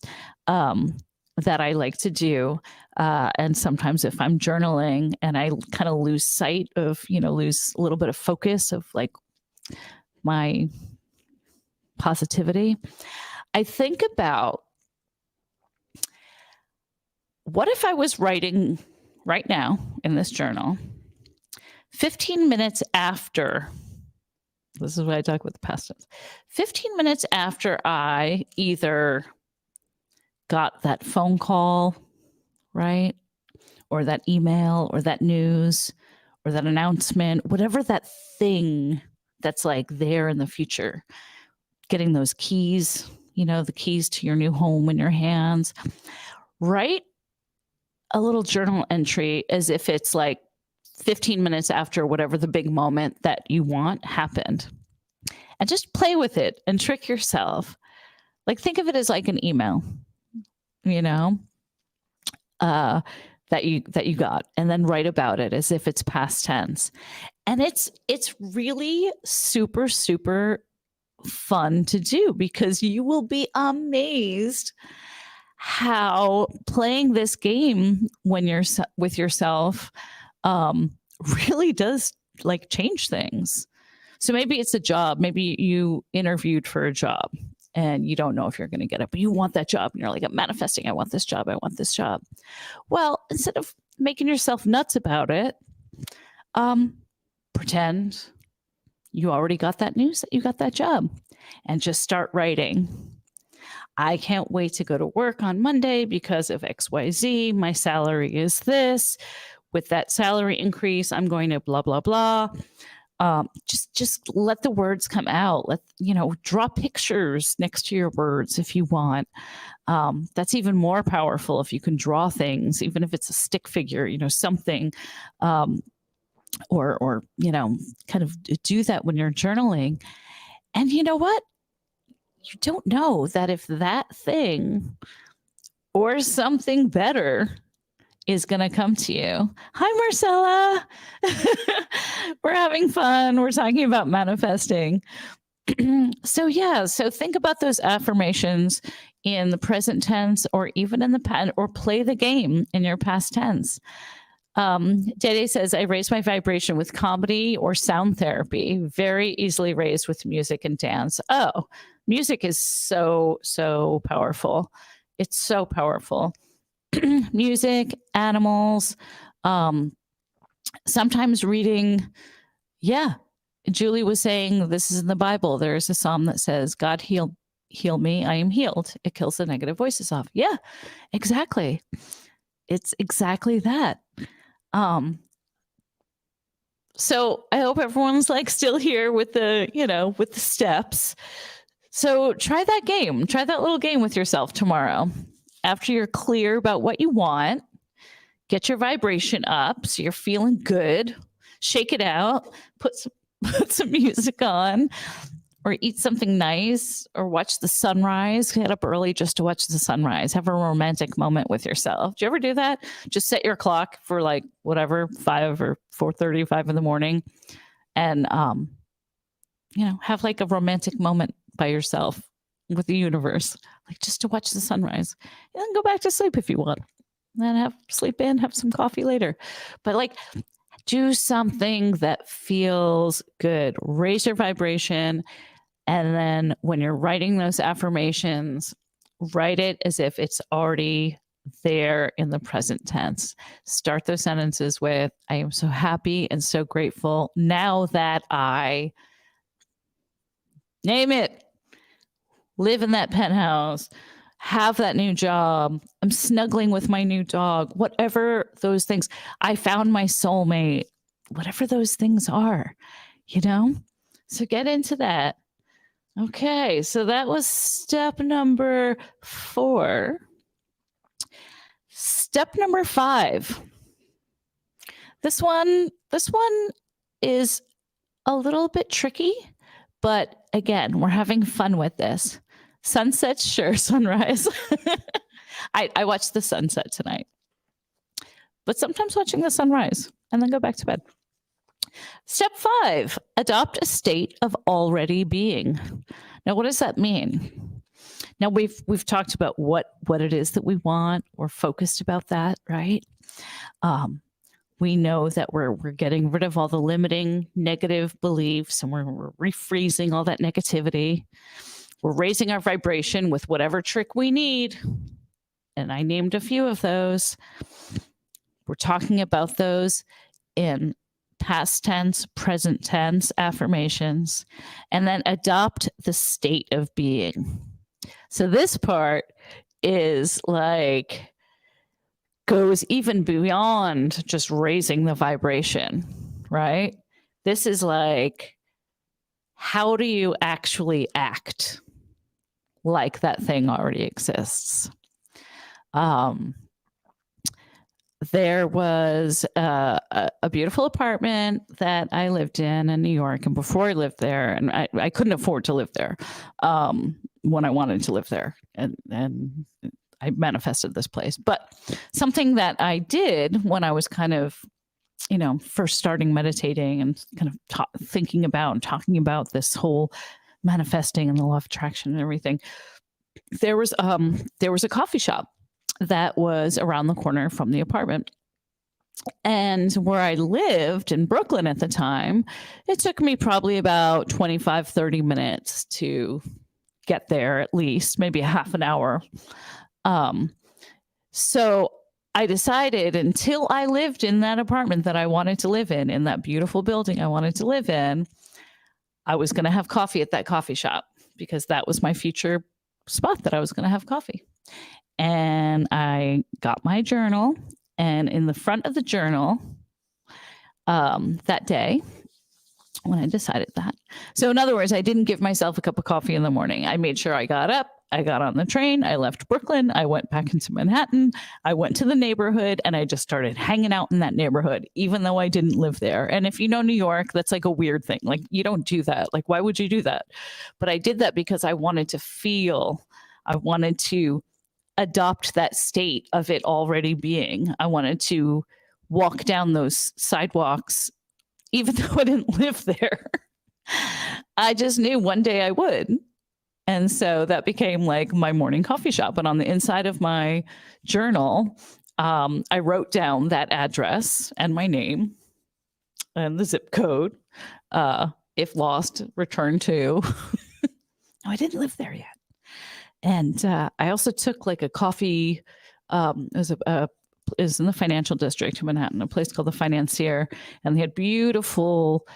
that I like to do. And sometimes if I'm journaling and I kind of lose sight of, lose a little bit of focus of like my positivity, I think about, what if I was writing right now in this journal, 15 minutes after, this is what I talk about the past tense, 15 minutes after I either got that phone call, right? Or that email or that news or that announcement, whatever that thing that's like there in the future, getting those keys, the keys to your new home in your hands, write a little journal entry as if it's like 15 minutes after whatever the big moment that you want happened. And just play with it and trick yourself. Like, think of it as like an email, that you got, and then write about it as if it's past tense. And it's really super, super fun to do, because you will be amazed how playing this game when you're with yourself really does like change things. So maybe it's a job. Maybe you interviewed for a job and you don't know if you're going to get it, but you want that job. And you're like, I'm manifesting. I want this job. I want this job. Well, instead of making yourself nuts about it, pretend you already got that news that you got that job, and just start writing. I can't wait to go to work on Monday because of XYZ. My salary is this. With that salary increase, I'm going to blah, blah, blah. Just let the words come out. Draw pictures next to your words if you want. That's even more powerful if you can draw things, even if it's a stick figure, something, or kind of do that when you're journaling. And you know what? You don't know that if that thing or something better is going to come to you. Hi, Marcella. We're having fun. We're talking about manifesting. So think about those affirmations in the present tense or even in the past, or play the game in your past tense. Dede says, I raise my vibration with comedy or sound therapy, very easily raised with music and dance. Oh, music is so powerful. It's so powerful. Music, animals, sometimes reading. Yeah. Julie was saying, this is in the Bible. There's a psalm that says, God heal me, I am healed. It kills the negative voices off. Yeah, exactly. It's exactly that. So I hope everyone's still here with the steps. So try that game. Try that little game with yourself tomorrow. After you're clear about what you want, get your vibration up so you're feeling good. Shake it out. Put some music on, or eat something nice, or watch the sunrise. Get up early just to watch the sunrise. Have a romantic moment with yourself. Do you ever do that? Just set your clock for 5 or 4:35 in the morning, and have a romantic moment by yourself with the universe, just to watch the sunrise, and then go back to sleep if you want. Then sleep in, have some coffee later. But do something that feels good. Raise your vibration. And then when you're writing those affirmations, write it as if it's already there in the present tense. Start those sentences with, I am so happy and so grateful now that I, name it, live in that penthouse, have that new job, I'm snuggling with my new dog, whatever those things, I found my soulmate, whatever those things are, So get into that. Okay, so that was step number 4. Step number 5. This one is a little bit tricky, but again, we're having fun with this. Sunset, sure. Sunrise. I watched the sunset tonight, but sometimes watching the sunrise and then go back to bed. Step 5, adopt a state of already being. Now, what does that mean? Now, we've talked about what it is that we want. We're focused about that, right? We know that we're getting rid of all the limiting negative beliefs, and we're refreezing all that negativity. We're raising our vibration with whatever trick we need. And I named a few of those. We're talking about those in past tense, present tense affirmations, and then adopt the state of being. So this part is goes even beyond just raising the vibration, right? This is how do you actually act like that thing already exists? There was a beautiful apartment that I lived in New York. And before I lived there, and I couldn't afford to live there when I wanted to live there. And I manifested this place. But something that I did when I was kind of, first starting meditating and kind of thinking about and talking about this whole manifesting and the law of attraction and everything, there was a coffee shop that was around the corner from the apartment. And where I lived in Brooklyn at the time, it took me probably about 25, 30 minutes to get there, at least, maybe a half an hour. So I decided, until I lived in that apartment that I wanted to live in that beautiful building I wanted to live in, I was going to have coffee at that coffee shop, because that was my future spot that I was going to have coffee. And I got my journal, and in the front of the journal that day when I decided that. So in other words, I didn't give myself a cup of coffee in the morning. I made sure I got up, I got on the train, I left Brooklyn, I went back into Manhattan, I went to the neighborhood, and I just started hanging out in that neighborhood, even though I didn't live there. And if you know New York, that's like a weird thing. Like, you don't do that. Like, why would you do that? But I did that because I wanted to adopt that state of it already being. I wanted to walk down those sidewalks even though I didn't live there. I just knew one day I would. And so that became like my morning coffee shop. And on the inside of my journal, I wrote down that address and my name and the zip code. If lost, return to. No, I didn't live there yet. And I also took like a coffee. It was in the financial district of Manhattan, a place called the Financier, and they had beautiful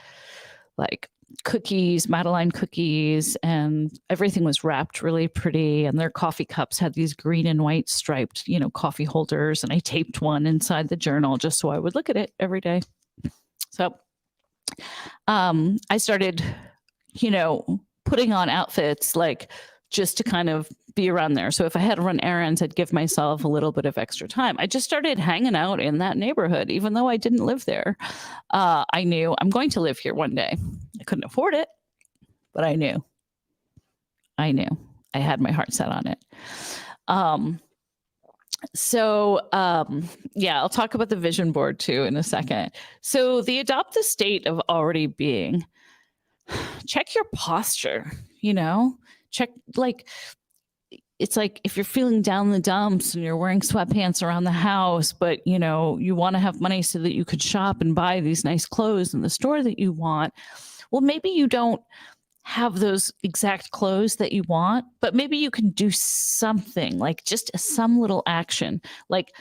like cookies, Madeline cookies, and everything was wrapped really pretty. And their coffee cups had these green and white striped, coffee holders. And I taped one inside the journal just so I would look at it every day. So I started, putting on outfits like just to kind of be around there. So if I had to run errands, I'd give myself a little bit of extra time. I just started hanging out in that neighborhood, even though I didn't live there. I knew I'm going to live here one day. I couldn't afford it, but I knew. I had my heart set on it. I'll talk about the vision board too in a second. So the adopt the state of already being, check your posture, check, like, it's like if you're feeling down the dumps and you're wearing sweatpants around the house, but you want to have money so that you could shop and buy these nice clothes in the store that you want. Well, maybe you don't have those exact clothes that you want, but maybe you can do something, like just some little action, like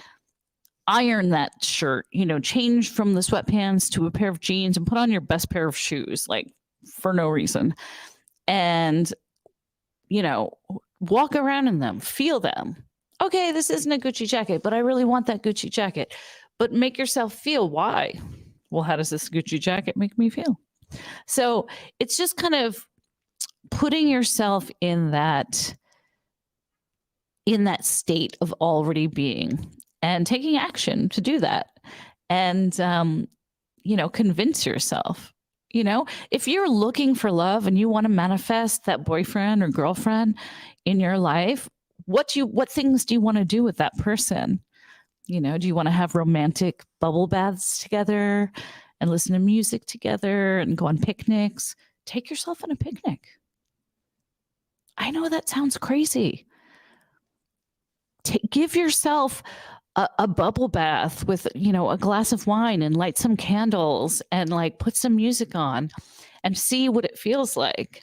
iron that shirt, change from the sweatpants to a pair of jeans and put on your best pair of shoes, like for no reason. And, walk around in them, feel them. Okay, this isn't a Gucci jacket, but I really want that Gucci jacket. But make yourself feel why. Well, how does this Gucci jacket make me feel? So it's just kind of putting yourself in that state of already being and taking action to do that. And, convince yourself. If you're looking for love and you want to manifest that boyfriend or girlfriend in your life, what things do you want to do with that person? Do you want to have romantic bubble baths together and listen to music together and go on picnics? Take yourself on a picnic. I know that sounds crazy. Give yourself a bubble bath with, a glass of wine and light some candles and like put some music on and see what it feels like.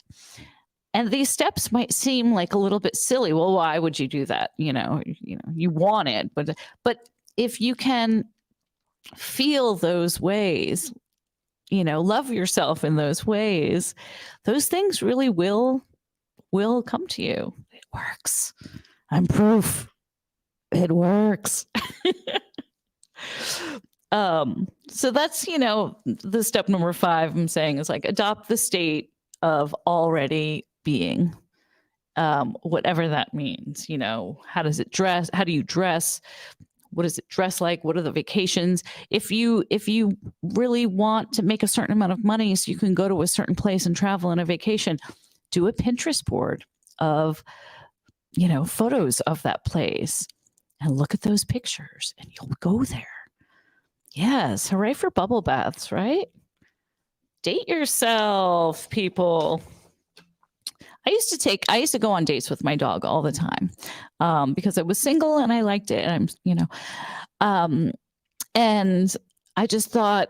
And these steps might seem like a little bit silly. Well, why would you do that? You want it, but if you can feel those ways, love yourself in those ways, those things really will come to you. It works. I'm proof. It works. So that's, the step number 5 I'm saying is like adopt the state of already being, whatever that means. How does it dress? How do you dress? What does it dress like? What are the vacations? If you really want to make a certain amount of money so you can go to a certain place and travel on a vacation, do a Pinterest board of, photos of that place and look at those pictures and you'll go there. Yes. Hooray for bubble baths, right? Date yourself, people. I used to go on dates with my dog all the time, because I was single and I liked it. And and I just thought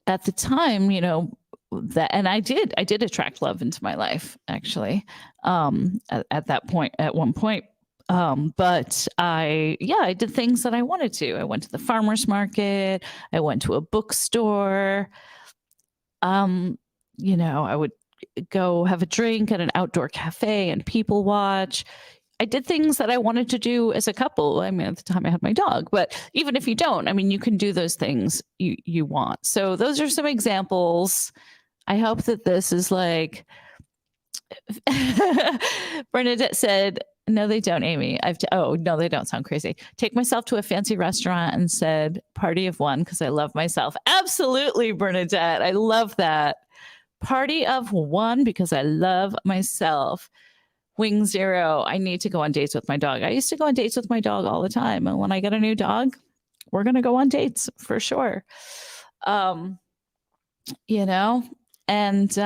at the time, that, and I did attract love into my life actually, at that point, at one point. But I did things that I wanted to. I went to the farmer's market. I went to a bookstore. I would go have a drink at an outdoor cafe and people watch. I did things that I wanted to do as a couple. I mean, at the time I had my dog, but even if you don't, you can do those things you want. So those are some examples I hope that this is like Bernadette said, no, they don't, Amy. Oh, no, they don't sound crazy. Take myself to a fancy restaurant and said, party of one, because I love myself. Absolutely, Bernadette. I love that. Party of one because I love myself. Wing Zero. I need to go on dates with my dog. I used to go on dates with my dog all the time. And when I get a new dog, we're going to go on dates for sure. You know, and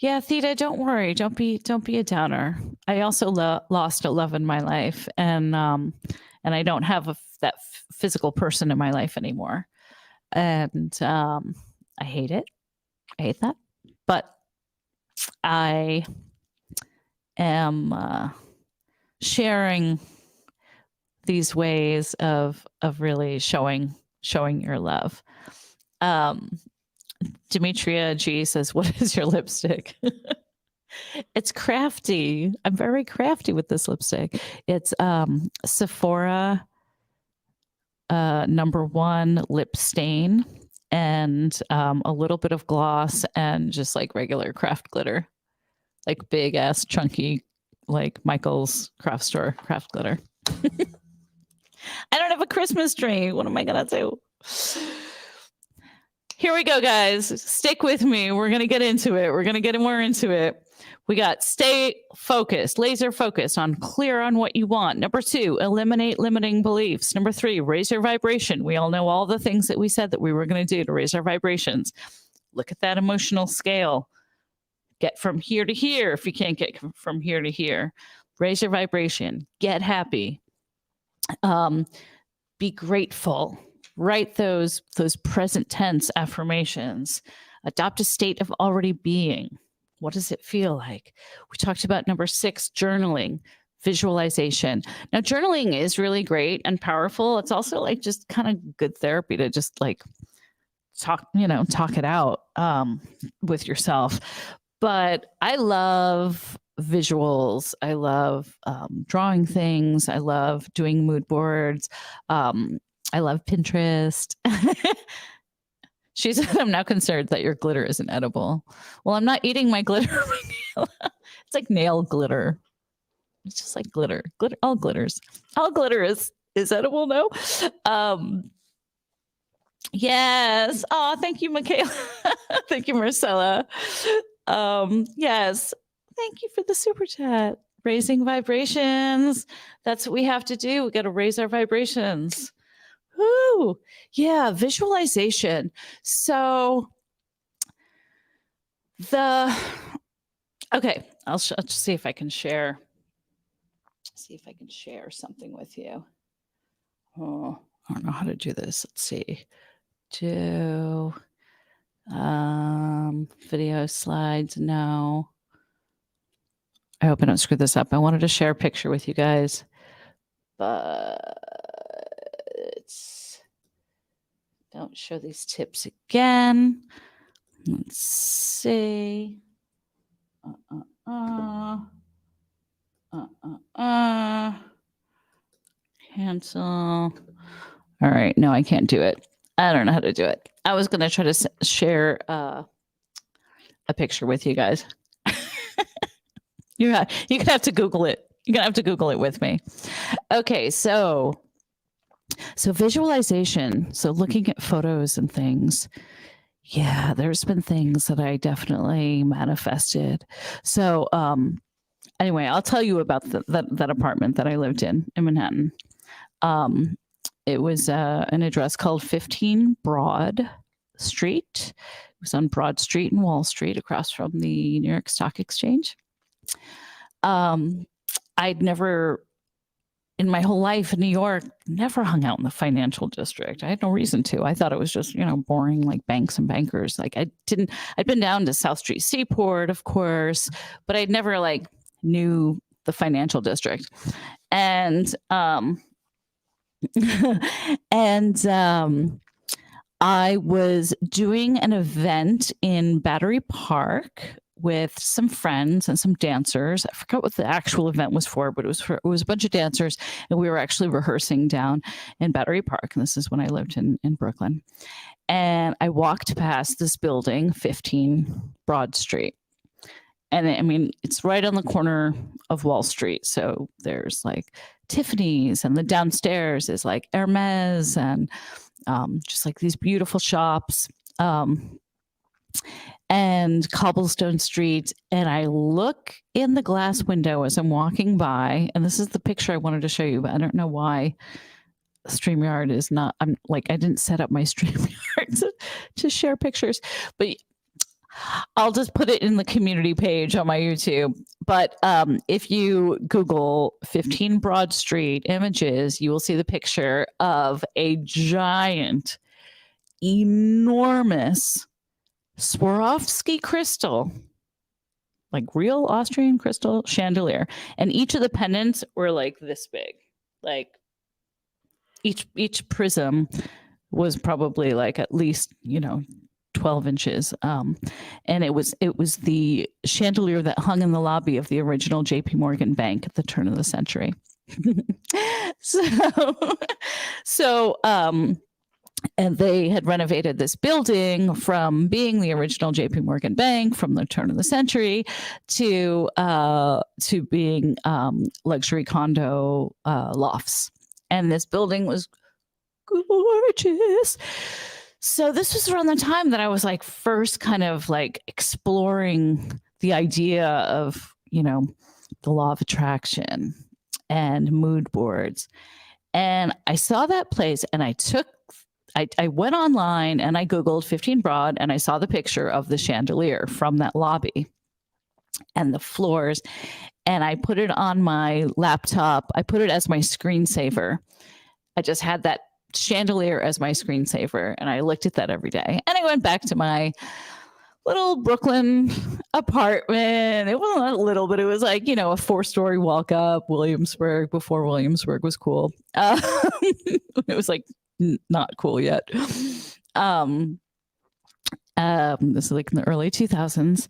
yeah, Theta, don't worry. Don't be a downer. I also lost a love in my life, and I don't have that physical person in my life anymore, and I hate it. I hate that, but I am sharing these ways of really showing your love. Demetria G says, what is your lipstick? It's crafty. I'm very crafty with this lipstick. It's Sephora #1 lip stain and a little bit of gloss and just like regular craft glitter, like big ass chunky, like Michael's craft store craft glitter. I don't have a Christmas tree. What am I going to do? Here we go, guys. Stick with me. We're going to get into it. We're going to get more into it. We got stay focused, laser focused on clear on what you want. Number 2, eliminate limiting beliefs. Number 3, raise your vibration. We all know all the things that we said that we were going to do to raise our vibrations. Look at that emotional scale. Get from here to here if you can't get from here to here. Raise your vibration. Get happy. Be grateful. Write those present tense affirmations. Adopt a state of already being. What does it feel like? We talked about number 6, journaling, visualization. Now, journaling is really great and powerful. It's also like just kind of good therapy to just like talk it out with yourself. But I love visuals. I love drawing things. I love doing mood boards. I love Pinterest. She said, I'm now concerned that your glitter isn't edible. Well, I'm not eating my glitter. It's like nail glitter. It's just like glitter. All glitters. All glitter is edible, no? Yes. Oh, thank you, Michaela. Thank you, Marcella. Yes. Thank you for the super chat. Raising vibrations. That's what we have to do. We got to raise our vibrations. Ooh, yeah, visualization. So okay, I'll just see if I can share. See if I can share something with you. Oh, I don't know how to do this. Let's see. Do video slides. No. I hope I don't screw this up. I wanted to share a picture with you guys, but don't show these tips again. Let's see. Cancel. All right. No, I can't do it. I don't know how to do it. I was going to try to share a picture with you guys. You're going to have to Google it. You're going to have to Google it with me. Okay. So visualization. So looking at photos and things. Yeah, there's been things that I definitely manifested. So anyway, I'll tell you about that apartment that I lived in Manhattan. It was an address called 15 Broad Street. It was on Broad Street and Wall Street across from the New York Stock Exchange. I'd never, in my whole life in New York, never hung out in the financial district. I had no reason to. I thought it was just, boring, like banks and bankers. Like I'd been down to South Street Seaport, of course, but I'd never like knew the financial district. And, I was doing an event in Battery Park with some friends and some dancers. I forgot what the actual event was for, but it was a bunch of dancers, and we were actually rehearsing down in Battery Park. And this is when I lived in Brooklyn. And I walked past this building, 15 Broad Street. And I mean, it's right on the corner of Wall Street. So there's like Tiffany's, and the downstairs is like Hermes, and just like these beautiful shops, and cobblestone street. And I look in the glass window as I'm walking by, and this is the picture I wanted to show you, but I don't know why StreamYard is not, I didn't set up my StreamYard to share pictures, but I'll just put it in the community page on my YouTube. But if you Google 15 Broad Street images, you will see the picture of a giant, enormous Swarovski crystal, like real Austrian crystal chandelier. And each of the pendants were like this big. Like each prism was probably like at least, 12 inches. And it was the chandelier that hung in the lobby of the original JP Morgan Bank at the turn of the century. So, and they had renovated this building from being the original JP Morgan Bank from the turn of the century to being luxury condo lofts. And this building was gorgeous. So this was around the time that I was like first kind of like exploring the idea of, the law of attraction and mood boards. And I saw that place, and I went online and I Googled 15 Broad, and I saw the picture of the chandelier from that lobby and the floors. And I put it on my laptop. I put it as my screensaver. I just had that chandelier as my screensaver, and I looked at that every day. And I went back to my little Brooklyn apartment. It wasn't a little, but it was like, a 4-story walk up Williamsburg, before Williamsburg was cool. It was like not cool yet. This is like in the early 2000s.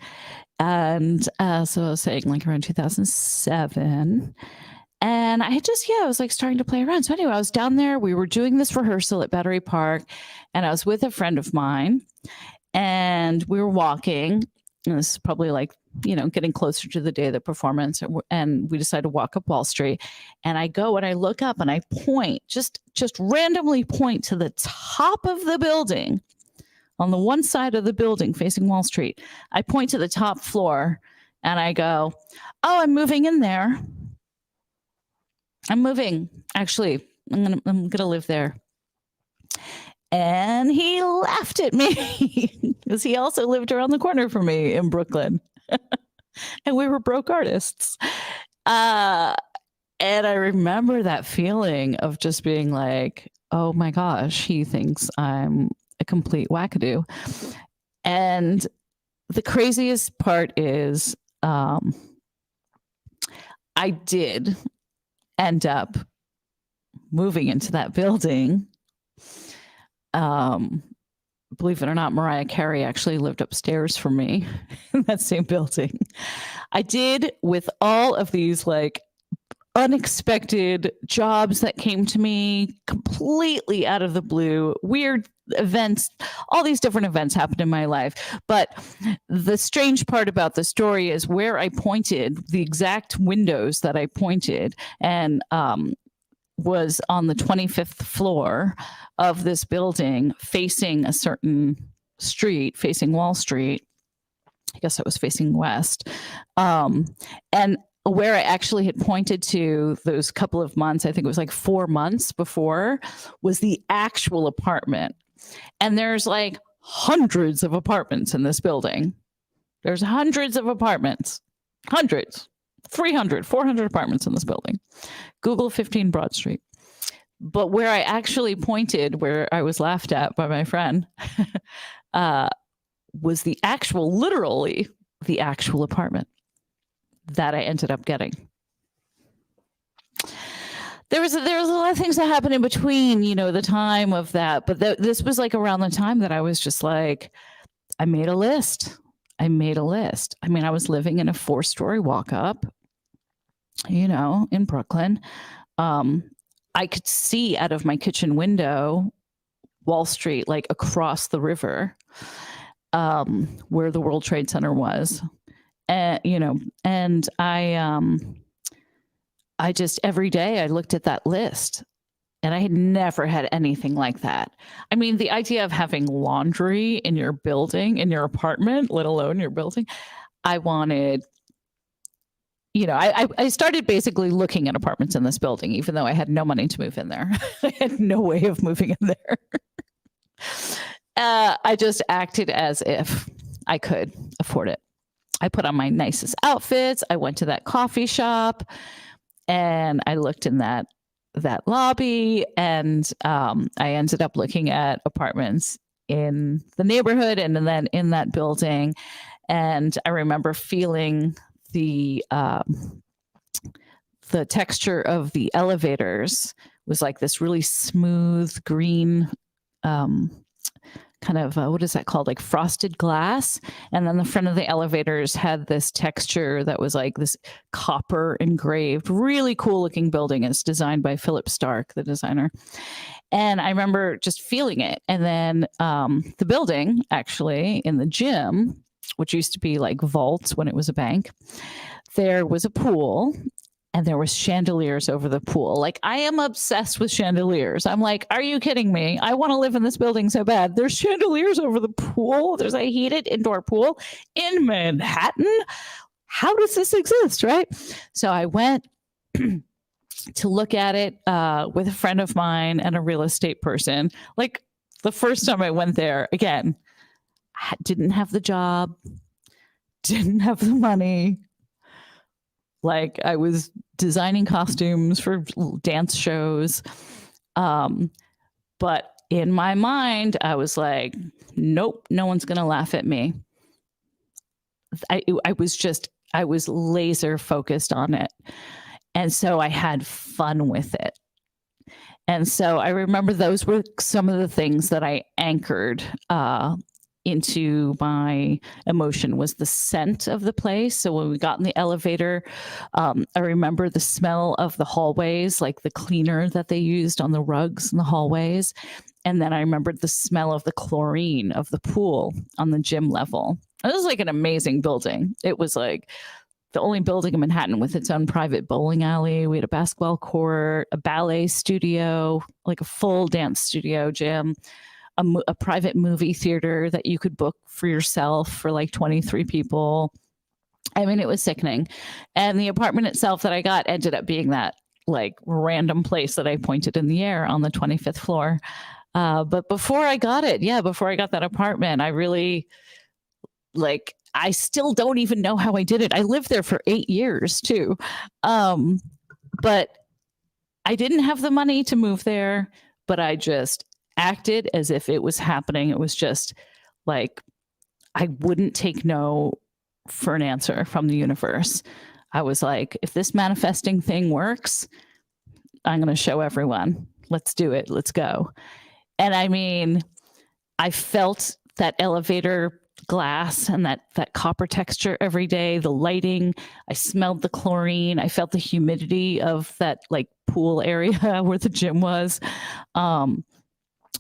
And so I was saying like around 2007. And I was like starting to play around. So anyway, I was down there. We were doing this rehearsal at Battery Park, and I was with a friend of mine, and we were walking. And this is probably like, getting closer to the day of the performance. And we decided to walk up Wall Street. And I go and I look up and I point, just randomly point to the top of the building, on the one side of the building facing Wall Street. I point to the top floor and I go, "Oh, I'm moving in there. I'm moving. Actually, I'm gonna live there." And he laughed at me because he also lived around the corner from me in Brooklyn. And we were broke artists. And I remember that feeling of just being like, oh my gosh, he thinks I'm a complete wackadoo. And the craziest part is I did end up moving into that building. Believe it or not, Mariah Carey actually lived upstairs from me in that same building. I did, with all of these like unexpected jobs that came to me completely out of the blue, weird events, all these different events happened in my life. But the strange part about the story is where I pointed, the exact windows that I pointed, and was on the 25th floor of this building, facing a certain street, facing Wall Street. I guess it was facing west. And where I actually had pointed to those couple of months, I think it was like 4 months before, was the actual apartment. And there's like hundreds of apartments in this building. There's hundreds of apartments, hundreds, 300, 400 apartments in this building. Google 15 Broad Street. But where I actually pointed, where I was laughed at by my friend, was the actual, literally the actual apartment that I ended up getting. There was a lot of things that happened in between, the time of that. But this was like around the time that I was just like, I made a list. I made a list. I mean, I was living in a 4-story walk up, in Brooklyn. I could see out of my kitchen window Wall Street, like across the river, where the World Trade Center was. And I just every day I looked at that list, and I had never had anything like that. I mean, the idea of having laundry in your building, in your apartment, let alone your building, I wanted, I started basically looking at apartments in this building, even though I had no money to move in there. I had no way of moving in there. I just acted as if I could afford it. I put on my nicest outfits. I went to that coffee shop, and I looked in that lobby, and I ended up looking at apartments in the neighborhood and then in that building. And I remember feeling the texture of the elevators was like this really smooth green, kind of what is that called, like frosted glass. And then the front of the elevators had this texture that was like this copper engraved, really cool looking building. It's designed by Philip Stark, the designer. And I remember just feeling it. And then the building, actually, in the gym, which used to be like vaults when it was a bank, there was a pool. And there was chandeliers over the pool. Like, I am obsessed with chandeliers. I'm like, are you kidding me? I want to live in this building so bad. There's chandeliers over the pool. There's a heated indoor pool in Manhattan. How does this exist, right? So I went to look at it with a friend of mine and a real estate person. Like, the first time I went there, again, I didn't have the job, didn't have the money. Like, I was designing costumes for dance shows. But in my mind, I was like, nope, no one's going to laugh at me. I was laser focused on it. And so I had fun with it. And so I remember those were some of the things that I anchored into my emotion, was the scent of the place. So when we got in the elevator, I remember the smell of the hallways, like the cleaner that they used on the rugs in the hallways. And then I remembered the smell of the chlorine of the pool on the gym level. It was like an amazing building. It was like the only building in Manhattan with its own private bowling alley. We had a basketball court, a ballet studio, like a full dance studio, gym, a private movie theater that you could book for yourself for like 23 people. I mean, it was sickening. And the apartment itself that I got ended up being that like random place that I pointed in the air on the 25th floor. But before I got it, before I got that apartment, I really, like, I still don't even know how I did it. I lived there for 8 years too. But I didn't have the money to move there, but I just acted as if it was happening. It was just like, I wouldn't take no for an answer from the universe. I was like, if this manifesting thing works, I'm going to show everyone. Let's do it. Let's go. And I mean, I felt that elevator glass and that copper texture every day, the lighting. I smelled the chlorine. I felt the humidity of that like pool area where the gym was.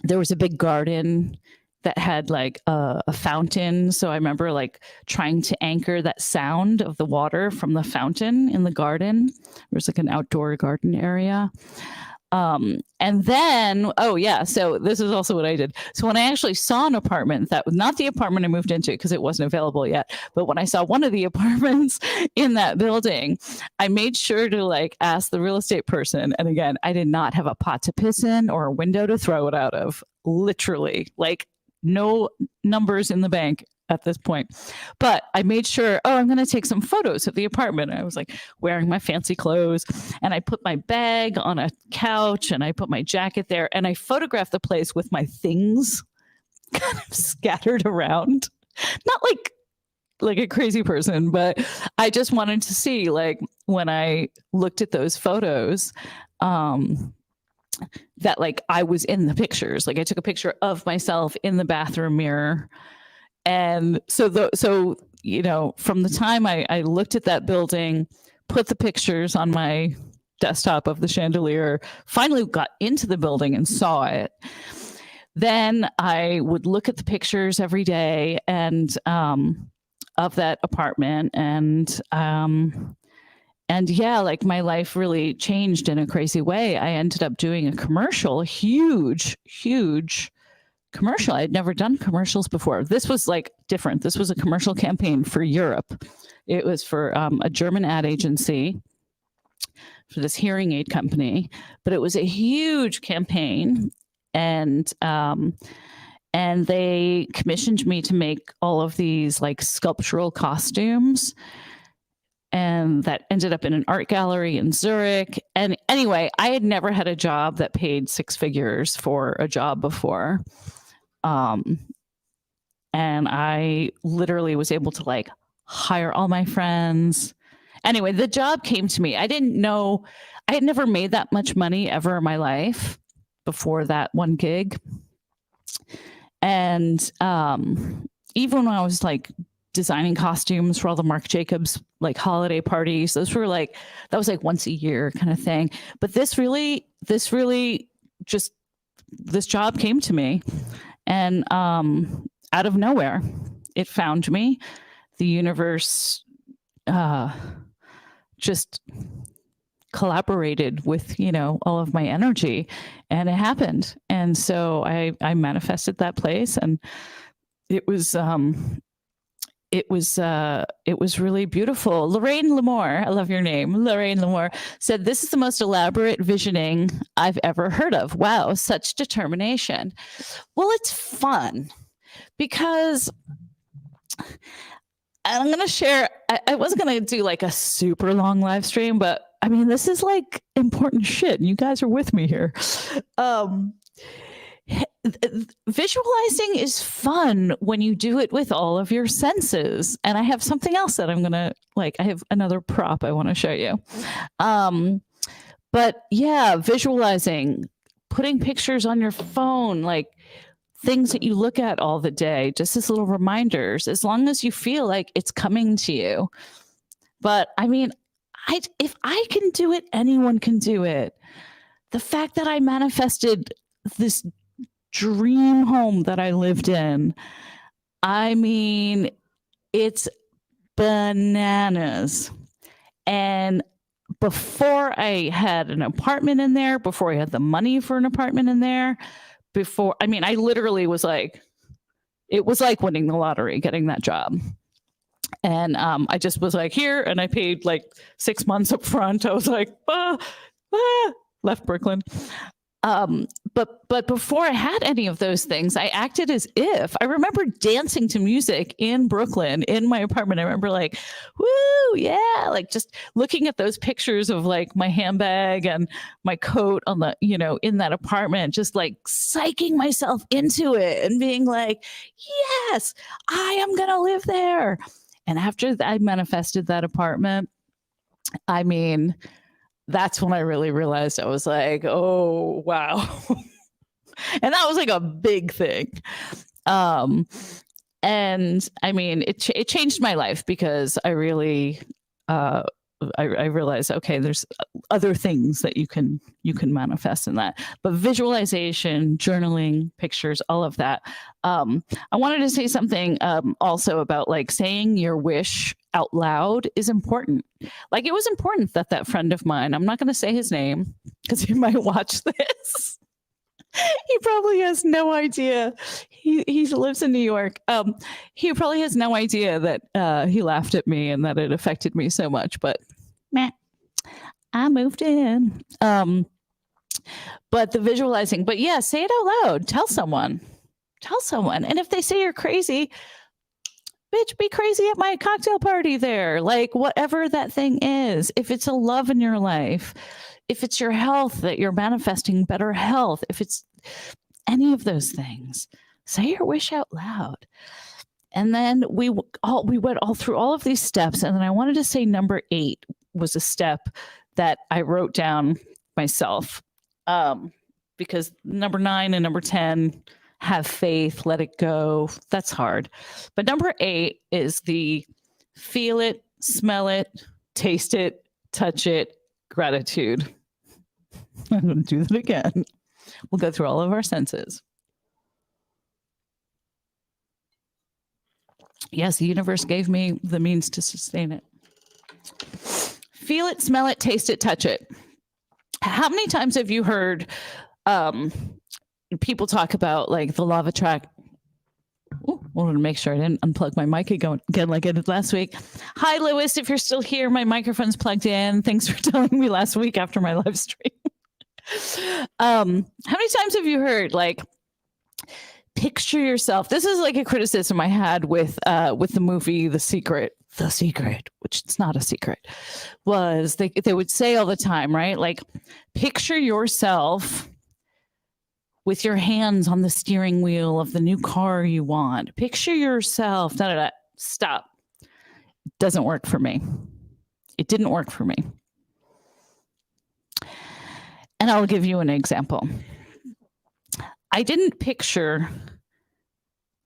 There was a big garden that had like a fountain. So I remember like trying to anchor that sound of the water from the fountain in the garden. There was like an outdoor garden area. And then, so this is also what I did. So when I actually saw an apartment that was not the apartment I moved into because it wasn't available yet, but when I saw one of the apartments in that building, I made sure to like ask the real estate person. And again, I did not have a pot to piss in or a window to throw it out of, literally, like no numbers in the bank at this point. But I made sure, I'm going to take some photos of the apartment. And I was like wearing my fancy clothes, and I put my bag on a couch and I put my jacket there, and I photographed the place with my things kind of scattered around. Not like a crazy person, but I just wanted to see, like, when I looked at those photos, that like I was in the pictures. Like I took a picture of myself in the bathroom mirror. And so from the time I looked at that building, put the pictures on my desktop of the chandelier, finally got into the building and saw it, then I would look at the pictures every day and of that apartment, and yeah, like my life really changed in a crazy way. I ended up doing a commercial, huge commercial. I'd never done commercials before. This was like different. This was a commercial campaign for Europe. It was for a German ad agency for this hearing aid company, but it was a huge campaign, and they commissioned me to make all of these like sculptural costumes, and that ended up in an art gallery in Zurich. And anyway, I had never had a job that paid six figures for a job before. And I literally was able to like hire all my friends. Anyway, the job came to me. I didn't know, I had never made that much money ever in my life before that one gig. And even when I was like designing costumes for all the Marc Jacobs like holiday parties, that was like once a year kind of thing. But this job came to me, and out of nowhere, it found me. The universe just collaborated with all of my energy, and it happened. And so I manifested that place, and it was really beautiful. Lorraine Lamore, I love your name. Lorraine Lamore said, "This is the most elaborate visioning I've ever heard of. Wow, such determination." Well, it's fun because I'm going to share, I wasn't going to do like a super long live stream, but I mean, this is like important shit, and you guys are with me here. Visualizing is fun when you do it with all of your senses. And I have something else that I'm going to I have another prop I want to show you. But yeah, visualizing, putting pictures on your phone, like things that you look at all the day, just as little reminders, as long as you feel like it's coming to you. But I mean, if I can do it, anyone can do it. The fact that I manifested this dream home that I lived in, I mean, it's bananas. And before I had an apartment in there, before I had the money for an apartment in there, I literally was like, it was like winning the lottery, getting that job. And I just was like, here, and I paid like 6 months up front. I was like, left Brooklyn. But before I had any of those things, I acted as if. I remember dancing to music in Brooklyn in my apartment. I remember like, woo, yeah, like just looking at those pictures of like my handbag and my coat on the, in that apartment, just like psyching myself into it and being like, yes, I am going to live there. And after I manifested that apartment, I mean, that's when I really realized, I was like, oh, wow. And that was like a big thing. And I mean, it changed my life, because I really, I realized, okay, there's other things that you can manifest in that. But visualization, journaling, pictures, all of that. I wanted to say something also about like saying your wish out loud is important. Like, it was important that friend of mine, I'm not going to say his name because he might watch this. He probably has no idea. He lives in New York. He probably has no idea that he laughed at me and that it affected me so much. But meh, I moved in. But the visualizing. But yeah, say it out loud. Tell someone. And if they say you're crazy, bitch, be crazy at my cocktail party there. Like, whatever that thing is. If it's a love in your life, if it's your health, that you're manifesting better health, if it's any of those things, say your wish out loud. And then we went all through all of these steps. And then I wanted to say number 8 was a step that I wrote down myself, because number 9 and number 10 have faith, let it go. That's hard. But number 8 is the feel it, smell it, taste it, touch it, gratitude. I'm going to do that again. We'll go through all of our senses. Yes, the universe gave me the means to sustain it. Feel it, smell it, taste it, touch it. How many times have you heard people talk about like the law of attraction? I wanted to make sure I didn't unplug my mic again like I did last week. Hi, Lewis. If you're still here, my microphone's plugged in. Thanks for telling me last week after my live stream. How many times have you heard like picture yourself? This is like a criticism I had with the movie The Secret, which it's not a secret, was they would say all the time, right? Like picture yourself with your hands on the steering wheel of the new car you want. Picture yourself. Stop. Doesn't work for me. It didn't work for me. And I'll give you an example. I didn't picture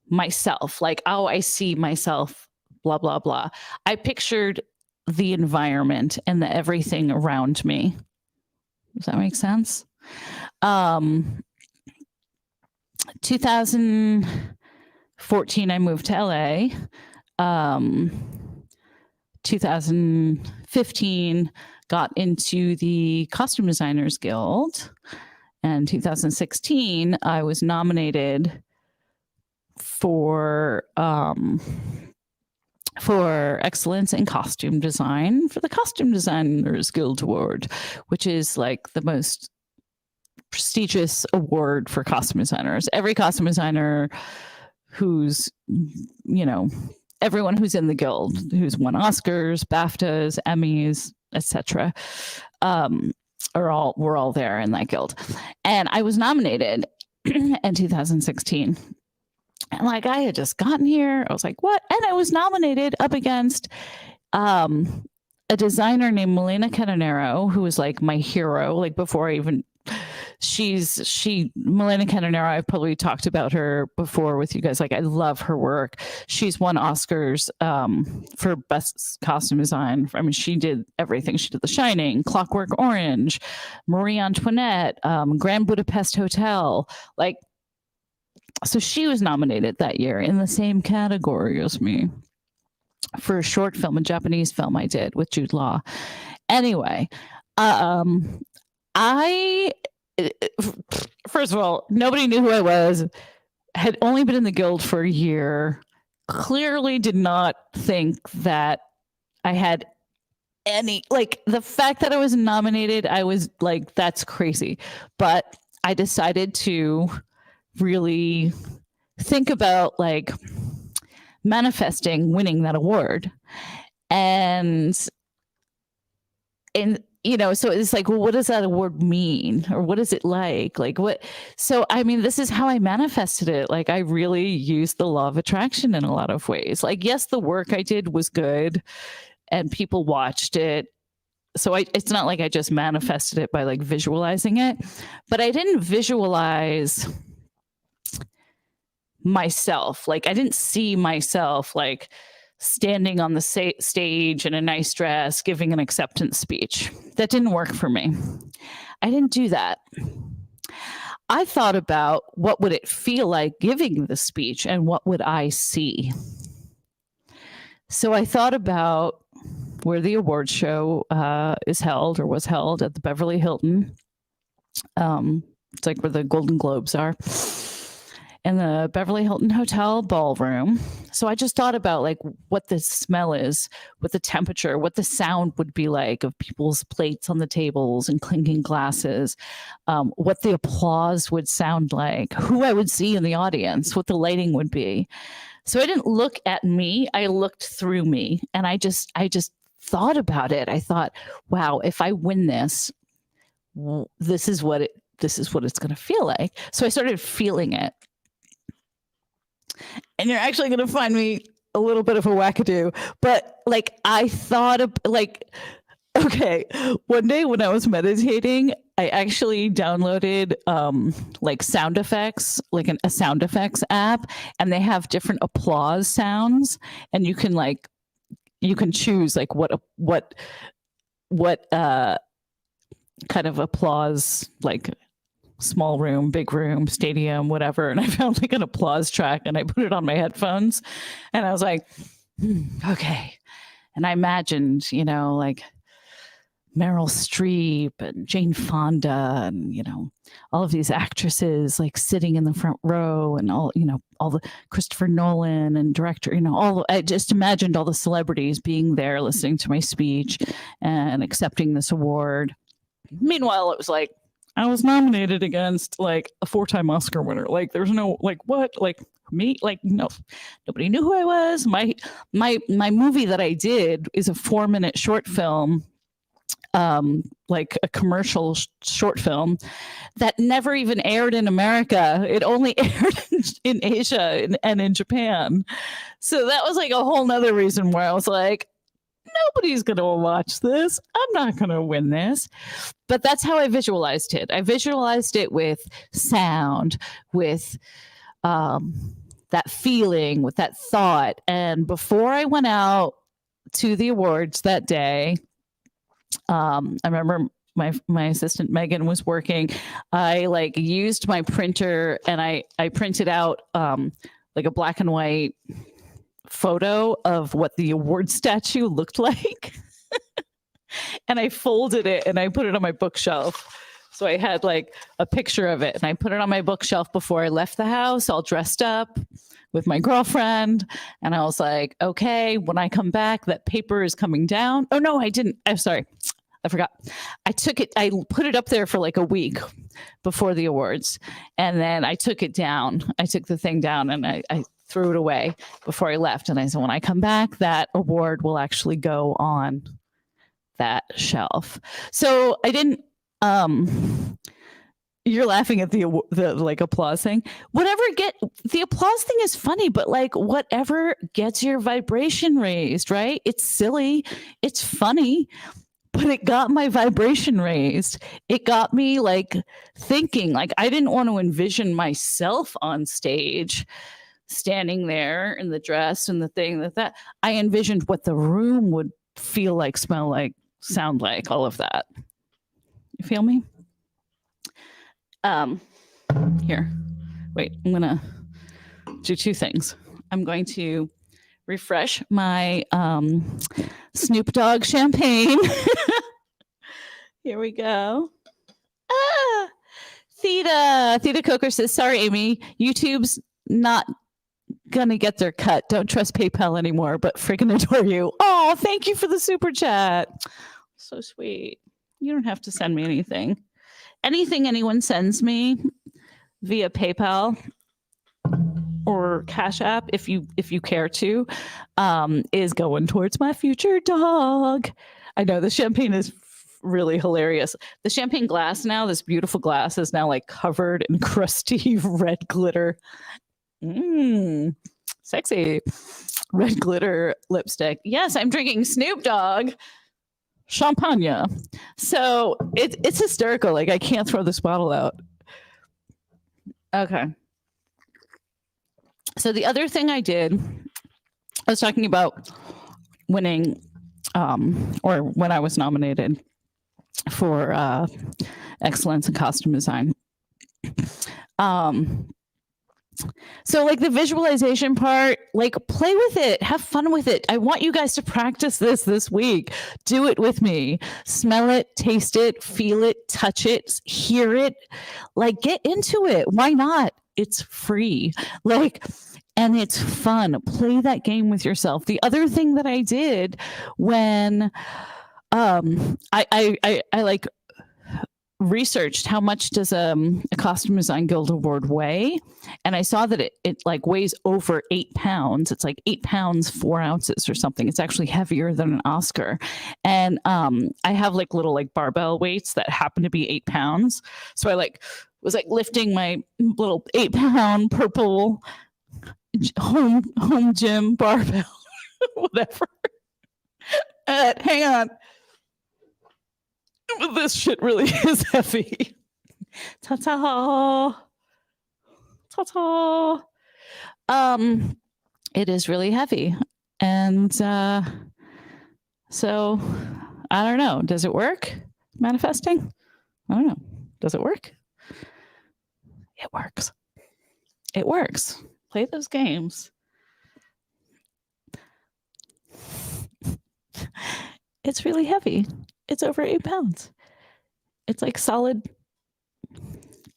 myself like, oh, I see myself, blah, blah, blah. I pictured the environment and the everything around me. Does that make sense? 2014, I moved to LA. 2015, got into the Costume Designers Guild. And 2016, I was nominated for excellence in costume design for the Costume Designers Guild Award, which is like the most prestigious award for costume designers. Every costume designer who's, everyone who's in the guild, who's won Oscars, BAFTAs, Emmys, etc., we're all there in that guild. And I was nominated in 2016. And like I had just gotten here. I was like, what? And I was nominated up against a designer named Milena Canonero, who was like my hero, like before I even Milena Canonero, I've probably talked about her before with you guys. Like, I love her work. She's won Oscars for best costume design. I mean, she did everything. She did The Shining, Clockwork Orange, Marie Antoinette, Grand Budapest Hotel. Like, so she was nominated that year in the same category as me for a short film, a Japanese film I did with Jude Law. Anyway, first of all, nobody knew who I was, had only been in the guild for a year, clearly did not think that I had any, like, the fact that I was nominated, I was like, that's crazy. But I decided to really think about like manifesting winning that award. And so it's like, well, what does that award mean? Or what is it like? Like what? So, I mean, this is how I manifested it. Like, I really used the law of attraction in a lot of ways. Like, yes, the work I did was good and people watched it. So it's not like I just manifested it by like visualizing it, but I didn't visualize myself. Like, I didn't see myself like standing on the stage in a nice dress, giving an acceptance speech. That didn't work for me. I didn't do that. I thought about what would it feel like giving the speech and what would I see? So I thought about where the award show is held or was held at the Beverly Hilton. It's like where the Golden Globes are. In the Beverly Hilton Hotel ballroom. So I just thought about like what the smell is, what the temperature, what the sound would be like of people's plates on the tables and clinking glasses, what the applause would sound like, who I would see in the audience, what the lighting would be. So I didn't look at me, I looked through me, and I just thought about it. I thought, wow, if I win this, this is what it's going to feel like. So I started feeling it. And you're actually going to find me a little bit of a wackadoo, but like I thought of like, okay, one day when I was meditating, I actually downloaded like sound effects, like a sound effects app, and they have different applause sounds, and you can choose like what kind of applause, like small room, big room, stadium, whatever. And I found like an applause track and I put it on my headphones, and I was like, okay. And I imagined, like Meryl Streep and Jane Fonda and, all of these actresses like sitting in the front row, and all the Christopher Nolan and director, I just imagined all the celebrities being there listening to my speech and accepting this award. Meanwhile, it was like, I was nominated against like a 4-time Oscar winner. Like, there's no, like, what? Like, me? Like, no, nobody knew who I was. My movie that I did is a 4-minute short film, like a commercial short film that never even aired in America. It only aired in Asia and in Japan. So that was like a whole nother reason why I was like, nobody's going to watch this. I'm not going to win this. But that's how I visualized it. I visualized it with sound, with that feeling, with that thought. And before I went out to the awards that day, I remember my assistant Megan was working. I like used my printer and I printed out like a black and white photo of what the award statue looked like. And I folded it and I put it on my bookshelf. So I had like a picture of it and I put it on my bookshelf before I left the house, all dressed up with my girlfriend. And I was like, okay, when I come back, that paper is coming down. Oh no, I didn't. I'm sorry. I forgot. I put it up there for like a week before the awards. And then I took it down. I took the thing down and I threw it away before I left. And I said, when I come back, that award will actually go on that shelf. So I didn't, you're laughing at the like applause thing. The applause thing is funny, but like whatever gets your vibration raised, right? It's silly. It's funny. But it got my vibration raised. It got me like thinking, like I didn't want to envision myself on stage standing there in the dress and the thing that I envisioned what the room would feel like, smell like, sound like, all of that. You feel me? Here, wait, I'm gonna do 2 things. I'm going to refresh my Snoop Dogg champagne. Here we go. Theta Coker says, sorry, Amy, YouTube's not gonna get their cut. Don't trust PayPal anymore, but freaking adore you. Oh, thank you for the super chat. So sweet. You don't have to send me anything. Anything anyone sends me via PayPal or Cash App, if you care to, is going towards my future dog. I know the champagne is really hilarious. The champagne glass now, this beautiful glass, is now like covered in crusty red glitter. Sexy red glitter lipstick. Yes, I'm drinking Snoop Dogg champagne. So it's hysterical. Like I can't throw this bottle out. Okay. So the other thing I did, I was talking about winning, or when I was nominated for excellence in costume design. So like the visualization part, like play with it, have fun with it. I want you guys to practice this week. Do it with me. Smell it, taste it, feel it, touch it, hear it, like get into it. Why not? It's free. Like, and it's fun. Play that game with yourself. The other thing that I did when I like researched how much does a costume design guild award weigh, and I saw that it like weighs over 8 pounds. It's like 8 pounds 4 ounces or something. It's actually heavier than an Oscar. And I have like little like barbell weights that happen to be 8 pounds, so I like was like lifting my little 8-pound purple home gym barbell whatever. Hang on. This shit really is heavy. Ta-ta. Ta-ta. It is really heavy. And so I don't know. Does it work? Manifesting? I don't know. Does it work? It works. It works. Play those games. It's really heavy. It's over 8 pounds. It's like solid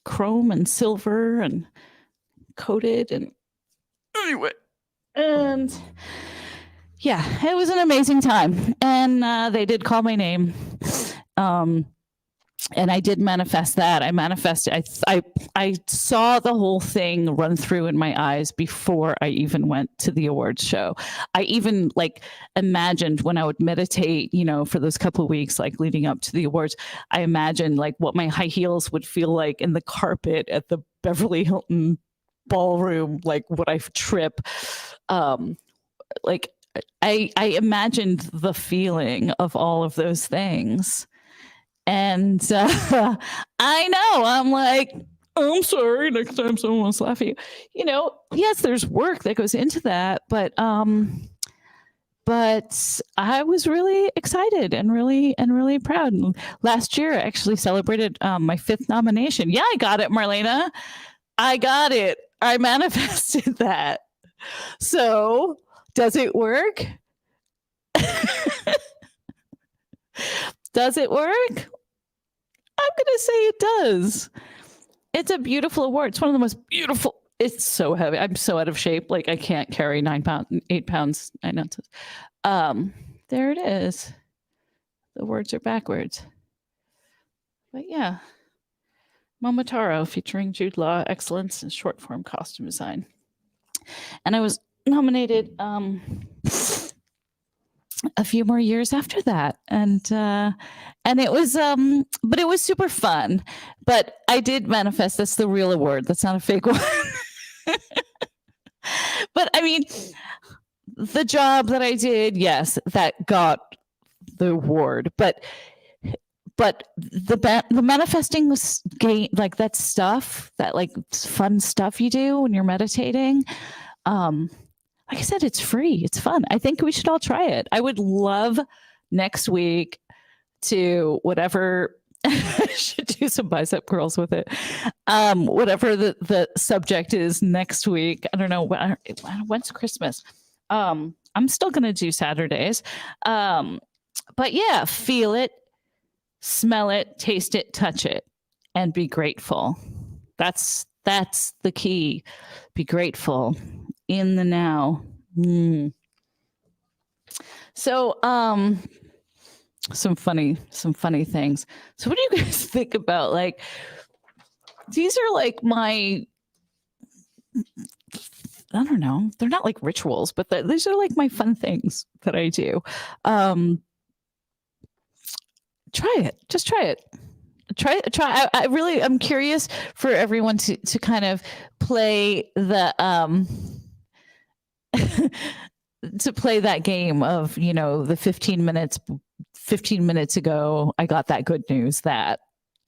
chrome and silver and coated. And anyway, and yeah, it was an amazing time. And they did call my name. And I did manifest that. I manifested. I saw the whole thing run through in my eyes before I even went to the awards show. I even like imagined when I would meditate, you know, for those couple of weeks, like leading up to the awards, I imagined like what my high heels would feel like in the carpet at the Beverly Hilton ballroom. Like would I trip? Like I imagined the feeling of all of those things. And I know, I'm like, I'm sorry, next time someone wants to laugh at you. You know, yes, there's work that goes into that, but I was really excited and really proud. And last year, I actually celebrated my 5th nomination. Yeah, I got it, Marlena. I got it. I manifested that. So, does it work? Does it work? I'm going to say it does. It's a beautiful award. It's one of the most beautiful. It's so heavy. I'm so out of shape. Like I can't carry 8 pounds, 9 ounces. There it is. The words are backwards. But yeah. Momotaro featuring Jude Law, Excellence in Short Form Costume Design. And I was nominated a few more years after that, and it was but it was super fun. But I did manifest. That's the real award. That's not a fake one. But I mean, the job that I did, yes, that got the award. But the manifesting was like that stuff, that like fun stuff you do when you're meditating. Like I said, it's free. It's fun. I think we should all try it. I would love next week to whatever. I should do some bicep curls with it. Whatever the subject is next week. I don't know. When's Christmas? I'm still going to do Saturdays. But yeah, feel it, smell it, taste it, touch it, and be grateful. That's the key. Be grateful. In the now. So some funny things. So what do you guys think about, like, these are like my, I don't know, they're not like rituals, but these are like my fun things that I do. Try it. Just try it. Try. I really, I'm curious for everyone to kind of play the to play that game of, you know, the 15 minutes ago, I got that good news that,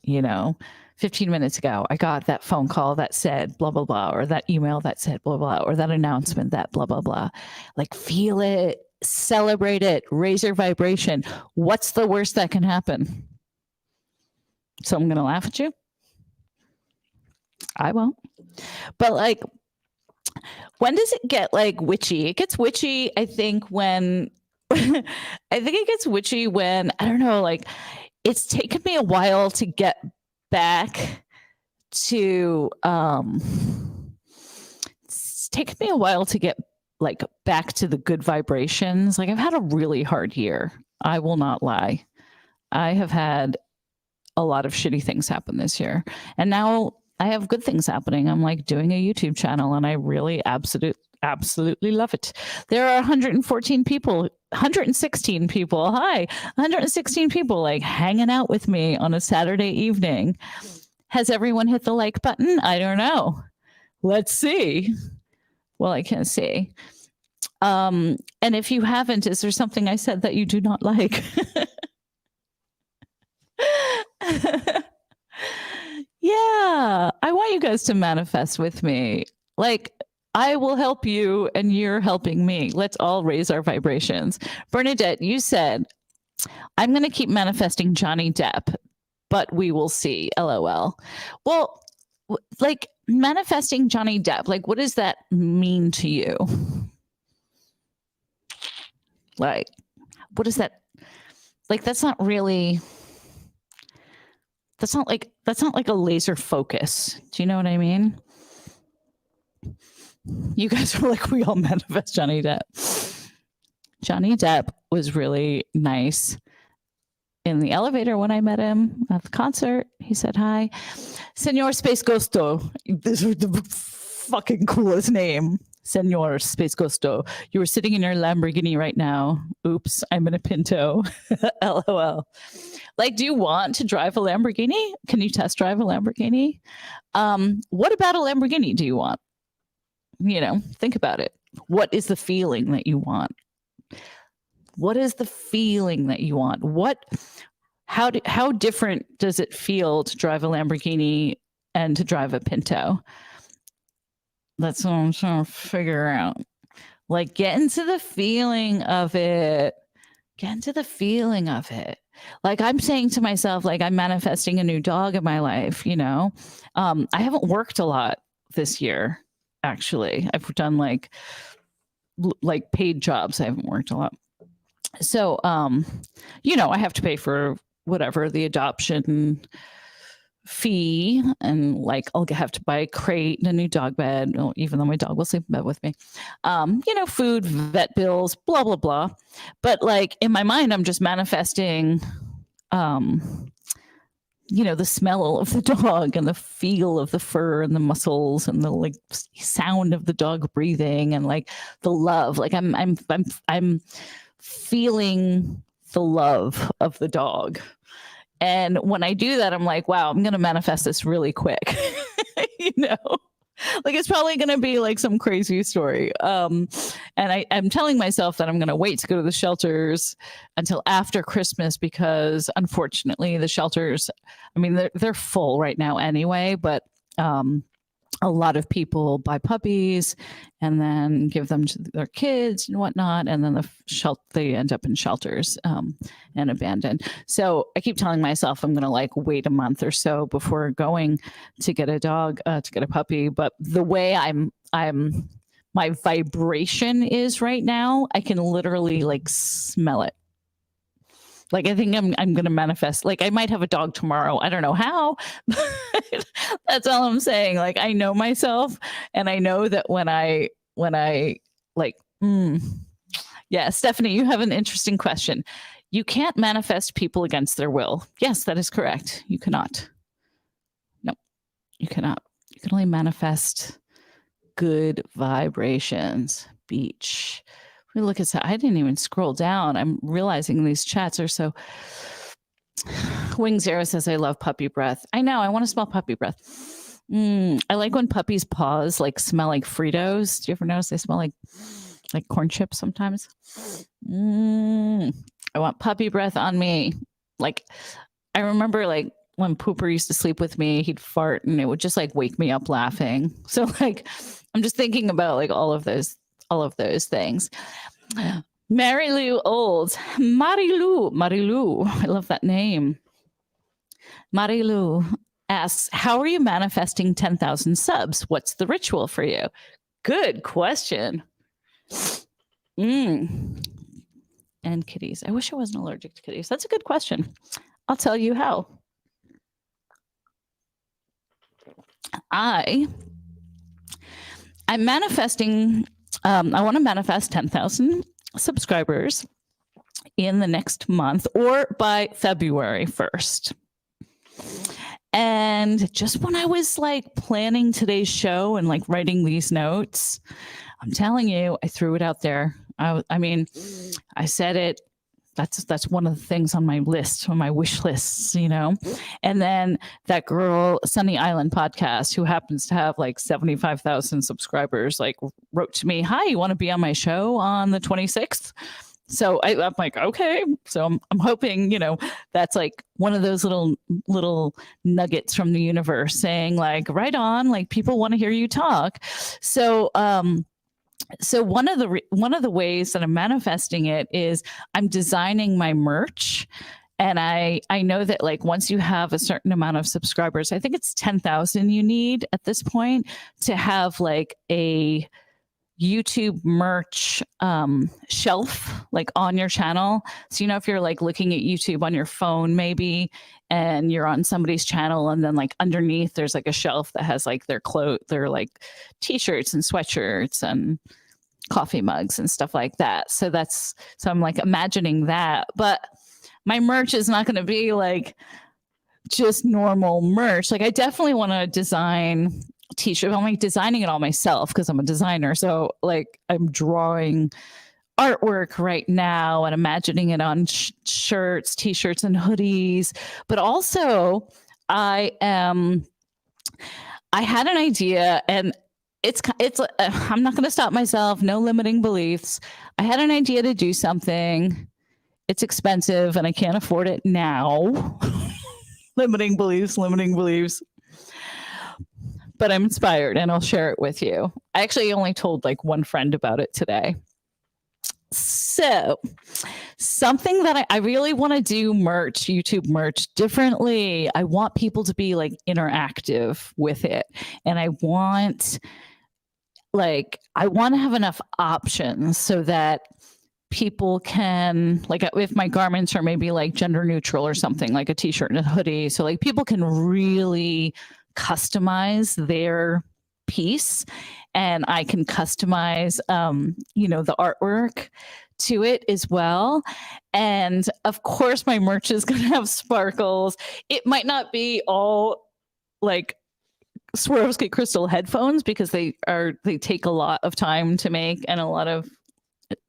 you know, 15 minutes ago, I got that phone call that said blah, blah, blah, or that email that said blah, blah, or that announcement that blah, blah, blah. Like, feel it, celebrate it, raise your vibration. What's the worst that can happen? So I'm going to laugh at you. I won't. But like, when does it get like witchy? It gets witchy, I think, when I think it gets witchy when, I don't know, like, it's taken me a while to get back to it's taken me a while to get like back to the good vibrations. Like, I've had a really hard year. I will not lie. I have had a lot of shitty things happen this year. And now I have good things happening. I'm like doing a YouTube channel and I really absolutely love it. There are 116 people. Hi, 116 people like hanging out with me on a Saturday evening. Has everyone hit the like button? I don't know. Let's see. Well, I can't see. And if you haven't, is there something I said that you do not like? Yeah, I want you guys to manifest with me. Like, I will help you and you're helping me. Let's all raise our vibrations. Bernadette, you said, I'm going to keep manifesting Johnny Depp, but we will see. LOL. Well, like manifesting Johnny Depp, like, what does that mean to you? Like, what is that? Like, that's not like a laser focus. Do you know what I mean? You guys are like, we all manifest Johnny Depp. Johnny Depp was really nice in the elevator when I met him at the concert. He said hi. Senor Space Gusto. This is the fucking coolest name. Senor Space Gusto. You were sitting in your Lamborghini right now. Oops, I'm in a Pinto. LOL. Like, do you want to drive a Lamborghini? Can you test drive a Lamborghini? What about a Lamborghini do you want? You know, think about it. What is the feeling that you want? What is the feeling that you want? How different does it feel to drive a Lamborghini and to drive a Pinto? That's what I'm trying to figure out. Like, get into the feeling of it. Get into the feeling of it. Like, I'm saying to myself, like, I'm manifesting a new dog in my life, you know? I haven't worked a lot this year, actually. I've done like paid jobs. I haven't worked a lot. So, you know, I have to pay for whatever the adoption fee, and like I'll have to buy a crate and a new dog bed, even though my dog will sleep in bed with me. You know, food, vet bills, blah blah blah. But like in my mind, I'm just manifesting, you know, the smell of the dog and the feel of the fur and the muscles and the like sound of the dog breathing and like the love. Like I'm feeling the love of the dog. And when I do that, I'm like, wow, I'm going to manifest this really quick. You know, like it's probably going to be like some crazy story. And I'm telling myself that I'm going to wait to go to the shelters until after Christmas, because unfortunately the shelters, I mean, they're full right now anyway, but a lot of people buy puppies and then give them to their kids and whatnot. And then they end up in shelters and abandoned. So I keep telling myself I'm going to like wait a month or so before going to get a dog, to get a puppy. But the way my vibration is right now, I can literally like smell it. Like, I think I'm going to manifest. Like, I might have a dog tomorrow. I don't know how. But that's all I'm saying. Like, I know myself, and I know that when I like, yeah, Stephanie, you have an interesting question. You can't manifest people against their will. Yes, that is correct. You cannot. No, you cannot. You can only manifest good vibrations. Beach. Look at that. I didn't even scroll down. I'm realizing these chats are so. Wing Zero says, I love puppy breath. I know. I want to smell puppy breath. I like when puppies' paws like smell like Fritos. Do you ever notice they smell like corn chips sometimes? I want puppy breath on me. Like, I remember like when Pooper used to sleep with me, he'd fart and it would just like wake me up laughing. So like, I'm just thinking about like all of those things. Mary Lou Olds. Marilu. I love that name. Marilu asks, how are you manifesting 10,000 subs? What's the ritual for you? Good question. And kitties. I wish I wasn't allergic to kitties. That's a good question. I'll tell you how. I'm manifesting. I want to manifest 10,000 subscribers in the next month or by February 1st. And just when I was like planning today's show and like writing these notes, I'm telling you, I threw it out there. I mean, I said it. That's one of the things on my list, on my wish lists, you know. And then that girl, Sunny Island Podcast, who happens to have like 75,000 subscribers, like wrote to me, "Hi, you want to be on my show on the 26th?" So I'm like, okay. So I'm hoping, that's like one of those little nuggets from the universe saying like, right on, like people want to hear you talk. So so one of the ways that I'm manifesting it is I'm designing my merch. And I know that like once you have a certain amount of subscribers, I think it's 10,000 you need at this point to have like a YouTube merch shelf like on your channel. So if you're like looking at YouTube on your phone maybe, and you're on somebody's channel, and then like underneath there's like a shelf that has like their like t-shirts and sweatshirts and coffee mugs and stuff like that. So I'm like imagining that, but my merch is not going to be like just normal merch. Like I definitely want to design t-shirt. I'm like designing it all myself because I'm a designer. So like I'm drawing artwork right now and imagining it on shirts, t-shirts, and hoodies. But also I had an idea, and it's I'm not going to stop myself. No limiting beliefs. I had an idea to do something. It's expensive and I can't afford it now. limiting beliefs. But I'm inspired and I'll share it with you. I actually only told like one friend about it today. So something that I really want to do YouTube merch differently. I want people to be like interactive with it. And I want to have enough options so that people can, like, if my garments are maybe like gender neutral or something, like a t-shirt and a hoodie, so like people can really customize their piece, and I can customize the artwork to it as well. And of course my merch is going to have sparkles. It might not be all like Swarovski crystal headphones because they take a lot of time to make and a lot of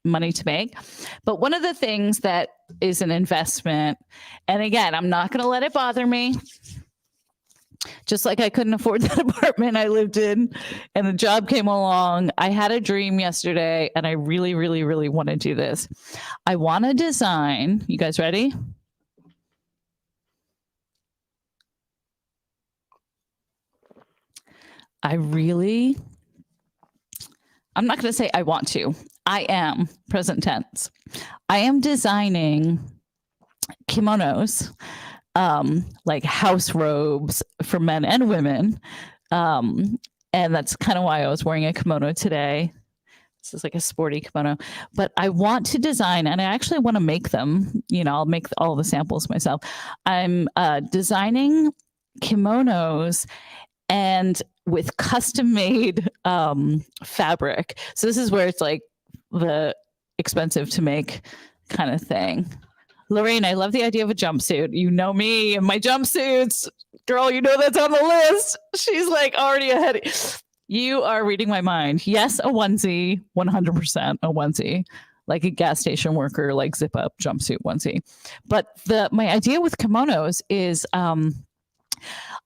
money to make. But one of the things that is an investment, and again, I'm not going to let it bother me. Just like I couldn't afford that apartment I lived in and the job came along. I had a dream yesterday and I really, really, really want to do this. I want to design, you guys ready? I'm not going to say I want to. I am, present tense. I am designing kimonos, like house robes for men and women. And that's kind of why I was wearing a kimono today. This is like a sporty kimono, but I want to design, and I actually want to make them. I'll make all the samples myself. I'm designing kimonos and with custom made fabric. So this is where it's like the expensive to make kind of thing. Lorraine, I love the idea of a jumpsuit. You know me and my jumpsuits. Girl, that's on the list. She's like already ahead. You are reading my mind. Yes, a onesie, 100% a onesie. Like a gas station worker, like zip up jumpsuit onesie. But my idea with kimonos is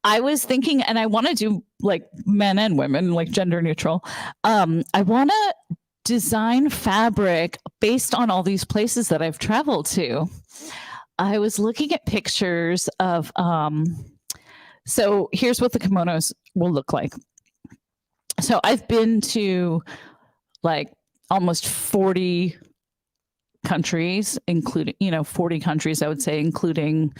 I was thinking, and I want to do like men and women, like gender neutral. I want to design fabric based on all these places that I've traveled to. I was looking at pictures of, so here's what the kimonos will look like. So I've been to like almost 40 countries, including, 40 countries, I would say, including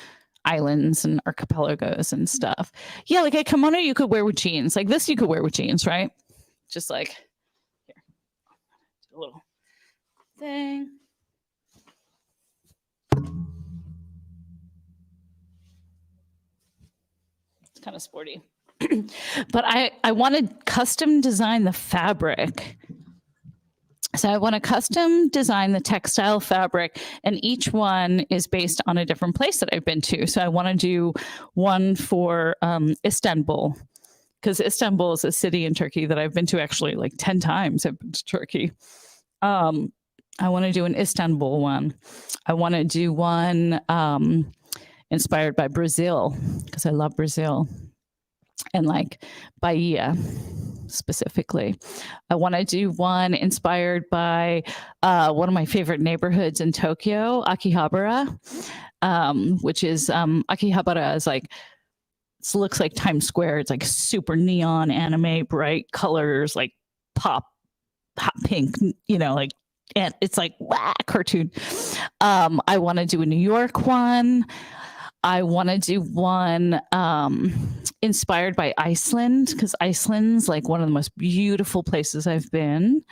islands and archipelagos and stuff. Yeah, like a kimono you could wear with jeans. Like this you could wear with jeans, right? Just like, here, a little thing. It's kind of sporty. But I want to custom design the fabric. So I want to custom design the textile fabric, and each one is based on a different place that I've been to. So I want to do one for Istanbul, because Istanbul is a city in Turkey that I've been to actually like 10 times. I've been to Turkey. I want to do an Istanbul one. I want to do one inspired by Brazil, because I love Brazil, and like Bahia. specifically. I want to do one inspired by one of my favorite neighborhoods in Tokyo, Akihabara, which is Akihabara is like, it looks like Times Square. It's like super neon anime, bright colors, like pop, hot pink, like, and it's like cartoon. I want to do a New York one. I want to do one inspired by Iceland, because Iceland's like one of the most beautiful places I've been.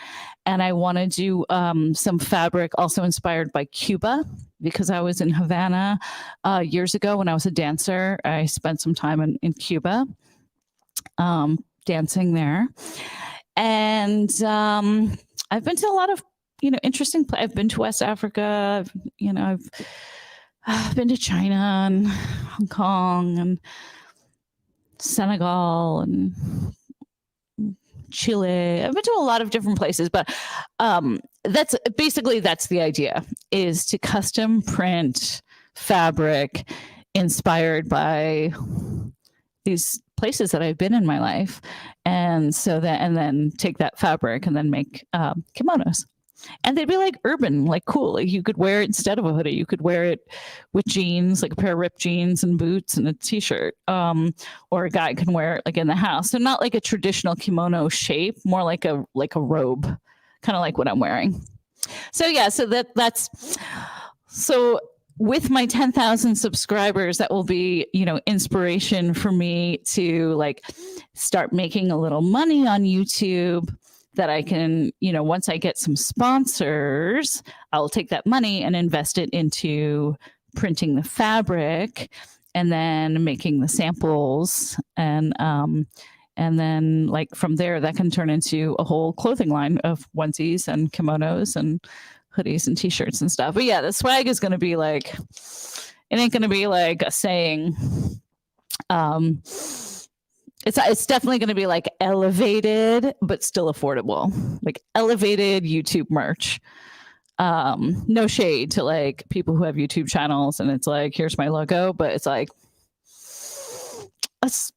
And I want to do some fabric also inspired by Cuba, because I was in Havana years ago when I was a dancer. I spent some time in Cuba dancing there. And I've been to a lot of, interesting places. I've been to West Africa. I've been to China and Hong Kong and Senegal and Chile. I've been to a lot of different places, but that's the idea, is to custom print fabric inspired by these places that I've been in my life. And then take that fabric and then make kimonos. And they'd be like urban, like cool. Like you could wear it instead of a hoodie. You could wear it with jeans, like a pair of ripped jeans and boots and a t-shirt. Or a guy can wear it like in the house. So not like a traditional kimono shape, more like a robe, kind of like what I'm wearing. So yeah, so with my 10,000 subscribers, that will be, inspiration for me to like start making a little money on YouTube, that I can, once I get some sponsors, I'll take that money and invest it into printing the fabric and then making the samples. And then like from there, that can turn into a whole clothing line of onesies and kimonos and hoodies and t-shirts and stuff. But yeah, the swag is going to be like, it ain't going to be like a saying. It's definitely going to be like elevated, but still affordable, like elevated YouTube merch. No shade to like people who have YouTube channels and it's like, here's my logo, but it's like, let's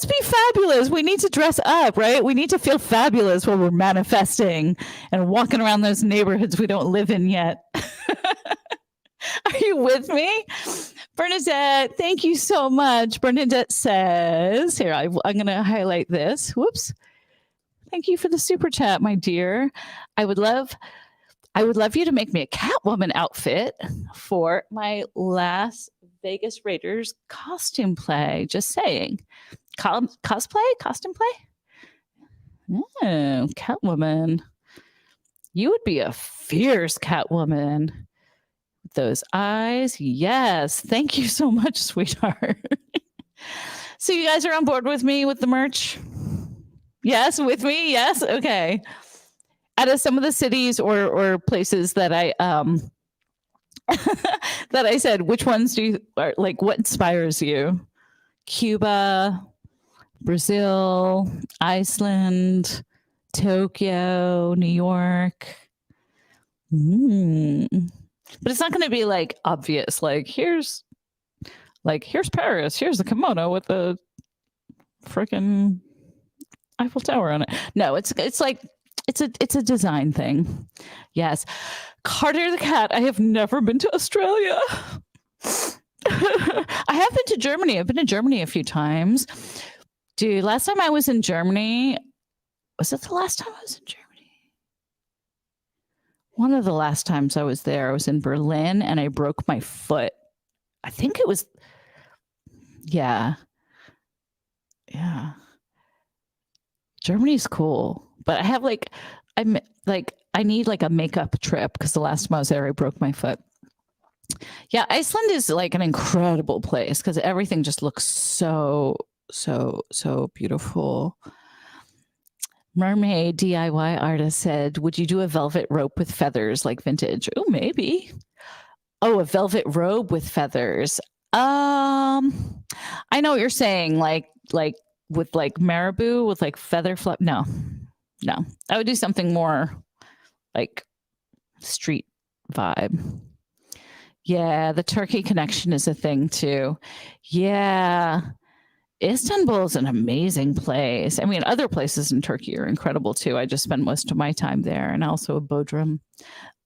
be fabulous. We need to dress up, right? We need to feel fabulous when we're manifesting and walking around those neighborhoods we don't live in yet. Are you with me? Bernadette, thank you so much. Bernadette says, here, I'm going to highlight this. Whoops. Thank you for the super chat, my dear. I would love you to make me a Catwoman outfit for my Las Vegas Raiders costume play. Just saying. Cosplay? Costume play? Oh, Catwoman. You would be a fierce Catwoman. Those eyes. Yes. Thank you so much, sweetheart. So you guys are on board with me with the merch? Yes, with me? Yes. Okay. Out of some of the cities or places that I that I said, which ones what inspires you? Cuba, Brazil, Iceland, Tokyo, New York. But it's not going to be like obvious. Like here's Paris. Here's the kimono with the freaking Eiffel Tower on it. No, it's like it's a design thing. Yes, Carter the cat. I have never been to Australia. I have been to Germany. I've been to Germany a few times. Dude, last time I was in Germany, was it the last time I was in Germany? One of the last times I was there, I was in Berlin and I broke my foot. I think it was, yeah. Germany's cool, but I have I need like a makeup trip because the last time I was there, I broke my foot. Yeah, Iceland is like an incredible place because everything just looks so beautiful. Mermaid DIY artist said, would you do a velvet rope with feathers like vintage? Oh, maybe. Oh, a velvet robe with feathers. I know what you're saying. Like with like marabou with like feather flap. No. I would do something more like street vibe. Yeah, the turkey connection is a thing too. Yeah. Istanbul is an amazing place. I mean, other places in Turkey are incredible too. I just spent most of my time there, and also Bodrum.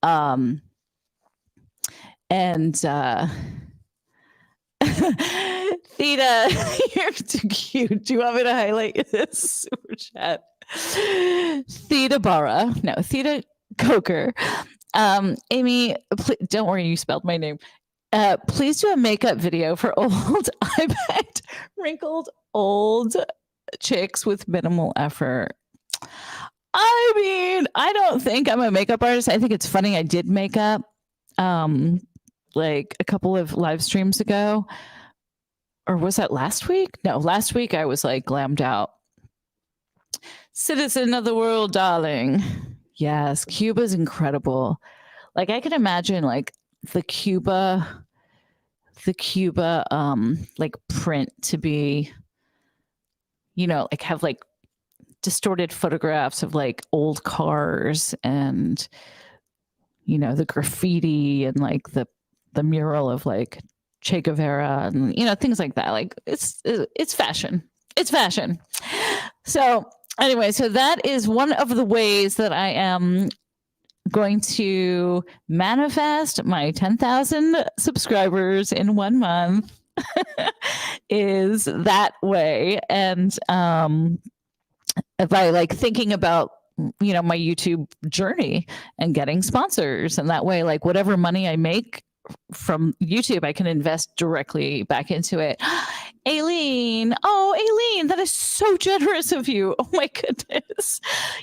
Um, and Theta, you're too cute. Do you want me to highlight this super chat? Theta Barra, no, Theta Coker. Amy, don't worry, you spelled my name. Please do a makeup video for old, I bet, wrinkled old chicks with minimal effort. I mean, I don't think I'm a makeup artist. I think it's funny I did makeup like a couple of live streams ago. Or was that last week? No, last week I was like glammed out. Citizen of the world, darling. Yes, Cuba's incredible. Like I can imagine like the Cuba like print to be, you know, like have like distorted photographs of like old cars and, you know, the graffiti and like the mural of like Che Guevara and, you know, things like that. Like it's fashion. It's fashion. So anyway, so that is one of the ways that I am going to manifest my 10,000 subscribers in 1 month is that way. And by like thinking about, you know, my YouTube journey and getting sponsors, and that way, like whatever money I make from YouTube, I can invest directly back into it. Aileen, that is so generous of you. Oh my goodness.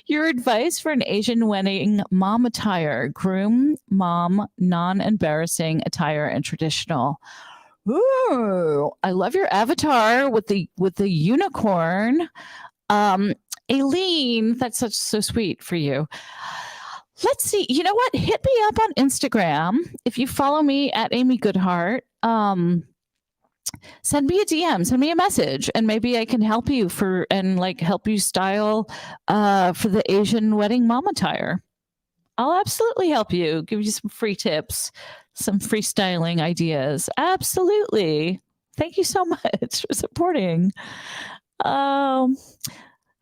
Your advice for an Asian wedding mom attire: groom, mom, non-embarrassing attire, and traditional. Ooh, I love your avatar with the unicorn. Aileen, that's so sweet for you. Let's see. You know what? Hit me up on Instagram. If you follow me at Amy Goodhart, send me a DM, send me a message, and maybe I can help you help you style for the Asian wedding mom attire. I'll absolutely help you, give you some free tips, some free styling ideas. Absolutely. Thank you so much for supporting.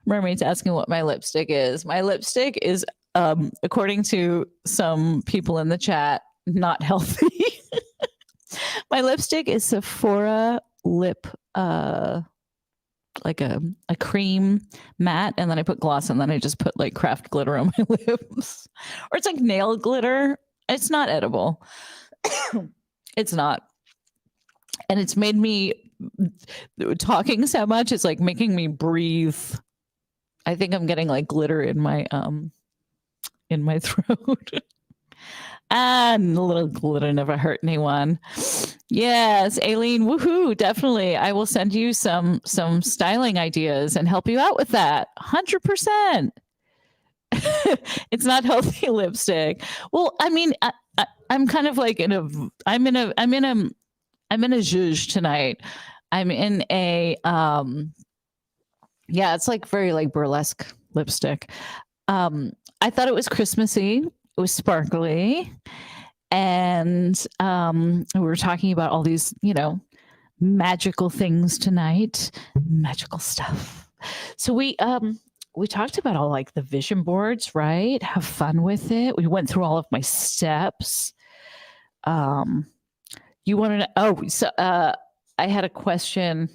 Mermaid's asking what my lipstick is. My lipstick is, according to some people in the chat, not healthy. My lipstick is Sephora lip, like a cream matte, and then I put gloss, and then I just put like craft glitter on my lips. Or it's like nail glitter. It's not edible. It's not. And it's made me, talking so much, it's like making me breathe. I think I'm getting like glitter in my throat. And a little glitter never hurt anyone. Yes, Aileen, woohoo, definitely. I will send you some styling ideas and help you out with that. 100%. It's not healthy lipstick. Well, I mean, I'm kind of like I'm in a zhuzh tonight. I'm in a yeah, it's like very like burlesque lipstick. I thought it was Christmassy. It was sparkly. And we were talking about all these, you know, magical things tonight, magical stuff. So we talked about all like the vision boards, right? Have fun with it. We went through all of my steps. You want to I had a question.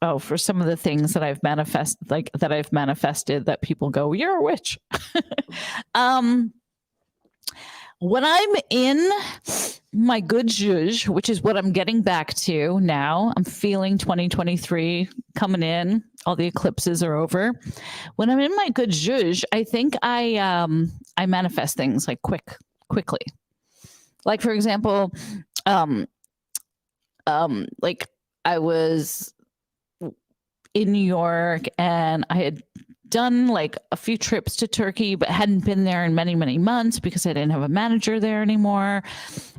Oh, for some of the things that I've manifested that people go, you're a witch. When I'm in my good zhuzh, which is what I'm getting back to now, I'm feeling 2023 coming in. All the eclipses are over. When I'm in my good zhuzh, I think I manifest things like quickly. Like for example, like I was in New York and I had done like a few trips to Turkey, but hadn't been there in many, many months because I didn't have a manager there anymore.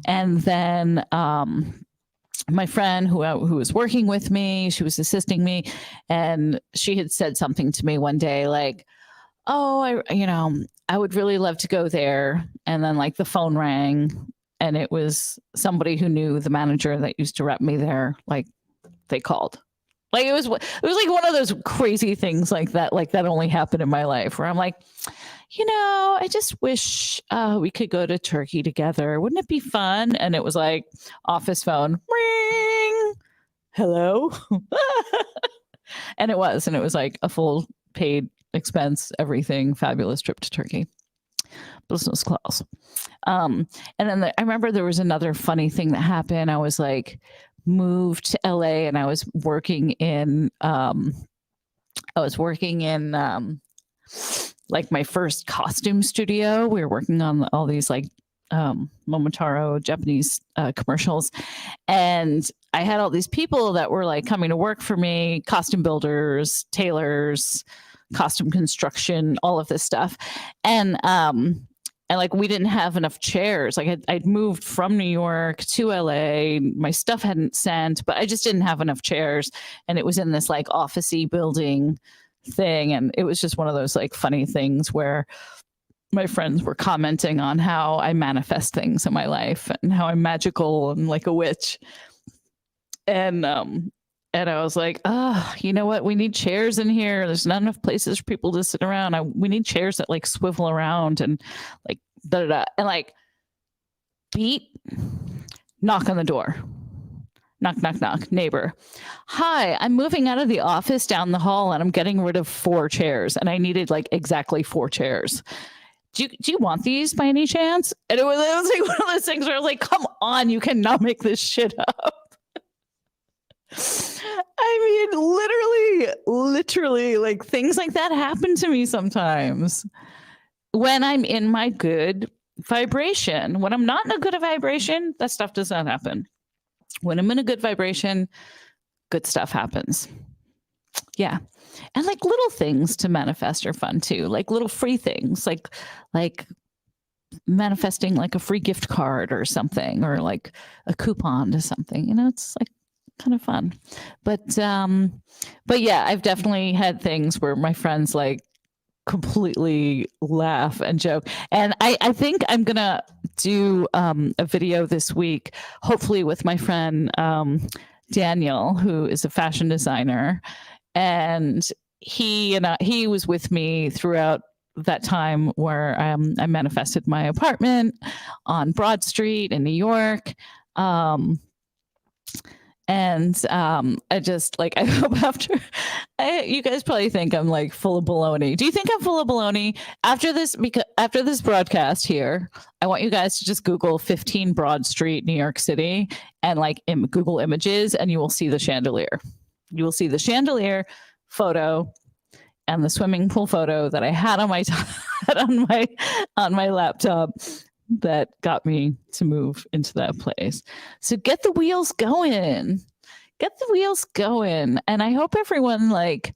And then my friend who was working with me, she was assisting me, and she had said something to me one day like, oh, I would really love to go there. And then like the phone rang and it was somebody who knew the manager that used to rep me there. Like they called. Like it was like one of those crazy things like that only happened in my life where I'm like, I just wish we could go to Turkey together. Wouldn't it be fun? And it was like office phone, ring, hello. And it was like a full paid expense, everything, fabulous trip to Turkey, business class. And then I remember there was another funny thing that happened. I was like moved to LA and I was working in like my first costume studio. We were working on all these like Momotaro Japanese commercials. And I had all these people that were like coming to work for me, costume builders, tailors, costume construction, all of this stuff. And like we didn't have enough chairs. Like I'd moved from New York to LA. My stuff hadn't sent, but I just didn't have enough chairs. And it was in this like office-y building thing. And it was just one of those like funny things where my friends were commenting on how I manifest things in my life and how I'm magical and like a witch. And I was like, you know what? We need chairs in here. There's not enough places for people to sit around. We need chairs that like swivel around and like da-da-da. And like beat, knock on the door. Knock, knock, knock. Neighbor. Hi, I'm moving out of the office down the hall and I'm getting rid of 4 chairs. And I needed like exactly 4 chairs. Do you want these by any chance? And it was like one of those things where I was like, come on, you cannot make this shit up. I mean, literally, like things like that happen to me sometimes when I'm in my good vibration. When I'm not in a good vibration, that stuff does not happen. When I'm in a good vibration, good stuff happens. Yeah. And like little things to manifest are fun too. Like little free things, like manifesting like a free gift card or something, or like a coupon to something, it's like kind of fun. But yeah, I've definitely had things where my friends like completely laugh and joke. And I think I'm going to do a video this week, hopefully with my friend Daniel, who is a fashion designer. And he was with me throughout that time where I manifested my apartment on Broad Street in New York. And I just like, I hope you guys probably think I'm like full of baloney. Do you think I'm full of baloney? After this broadcast here, I want you guys to just Google 15 Broad Street, New York City, and like Google images, and you will see the chandelier. You will see the chandelier photo and the swimming pool photo that I had on my laptop that got me to move into that place. So get the wheels going. And I hope everyone like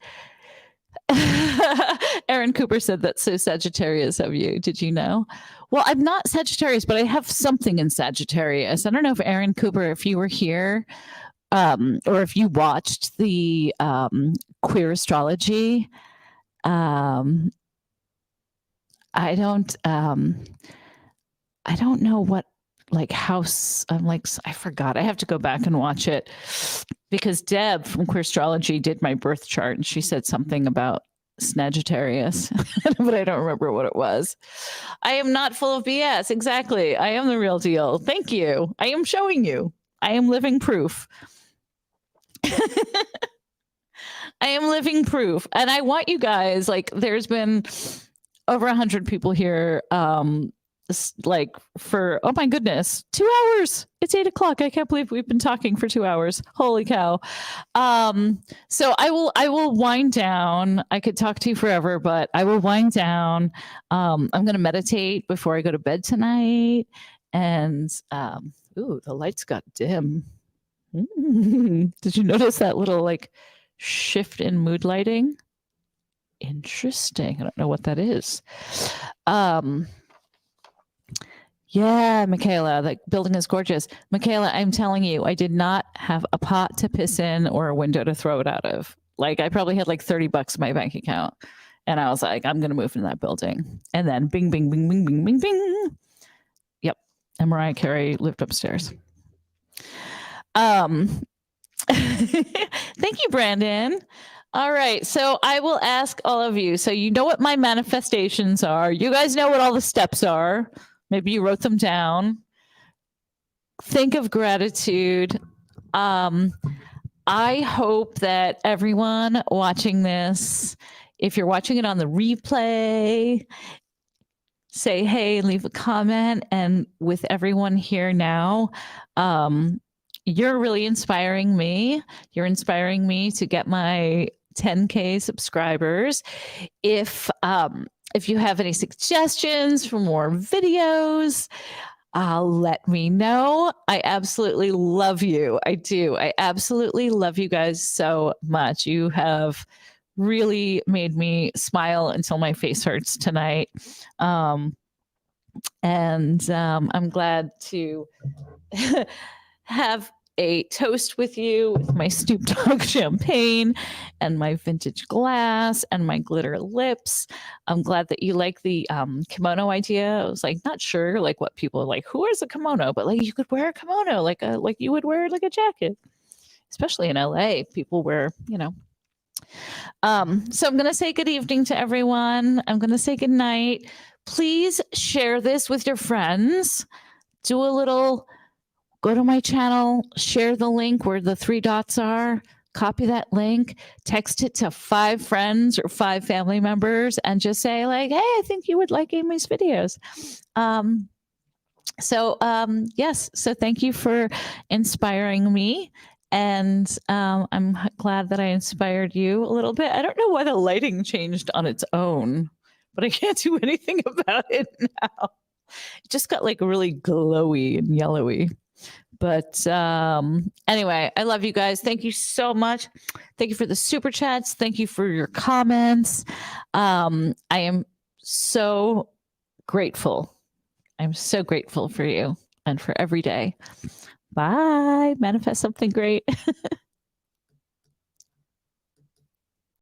Aaron Cooper said that's so Sagittarius of you. Did you know? Well, I'm not Sagittarius, but I have something in Sagittarius. I don't know if Aaron Cooper, if you were here, or if you watched the Queer Astrology. I don't know what like house. I'm like, I forgot. I have to go back and watch it because Deb from Queer Astrology did my birth chart and she said something about Sagittarius, but I don't remember what it was. I am not full of BS. Exactly. I am the real deal. Thank you. I am showing you. I am living proof. I am living proof. And I want you guys, like, there's been over 100 people here, like for, oh my goodness, 2 hours. It's 8:00. I can't believe we've been talking for 2 hours. Holy cow. So I will wind down. I could talk to you forever, but I will wind down. I'm going to meditate before I go to bed tonight. And, ooh, the lights got dim. Did you notice that little like shift in mood lighting? Interesting. I don't know what that is. Yeah, Michaela, that building is gorgeous. Michaela, I'm telling you, I did not have a pot to piss in or a window to throw it out of. Like I probably had like $30 in my bank account. And I was like, I'm going to move into that building. And then bing, bing, bing, bing, bing, bing, bing. Yep. And Mariah Carey lived upstairs. Thank you, Brandon. All right. So I will ask all of you. So you know what my manifestations are. You guys know what all the steps are. Maybe you wrote them down. Think of gratitude. I hope that everyone watching this, if you're watching it on the replay, say hey, leave a comment. And with everyone here now, you're really inspiring me. You're inspiring me to get my 10K subscribers. If you have any suggestions for more videos, let me know. I absolutely love you. I do. I absolutely love you guys so much. You have really made me smile until my face hurts tonight. I'm glad to have a toast with you with my Snoop Dogg champagne and my vintage glass and my glitter lips. I'm glad that you like the kimono idea. I was like not sure like what people are like, who wears a kimono? But like you could wear a kimono like you would wear like a jacket, especially in LA. People wear, you know. So I'm gonna say good evening to everyone. I'm gonna say good night. Please share this with your friends. Do a little. Go to my channel, share the link where the 3 dots are, copy that link, text it to 5 friends or 5 family members, and just say like, hey, I think you would like Amy's videos. Yes, so thank you for inspiring me. And I'm glad that I inspired you a little bit. I don't know why the lighting changed on its own, but I can't do anything about it now. It just got like really glowy and yellowy. But anyway, I love you guys. Thank you so much. Thank you for the super chats. Thank you for your comments. I am so grateful. I'm so grateful for you and for every day. Bye. Manifest something great.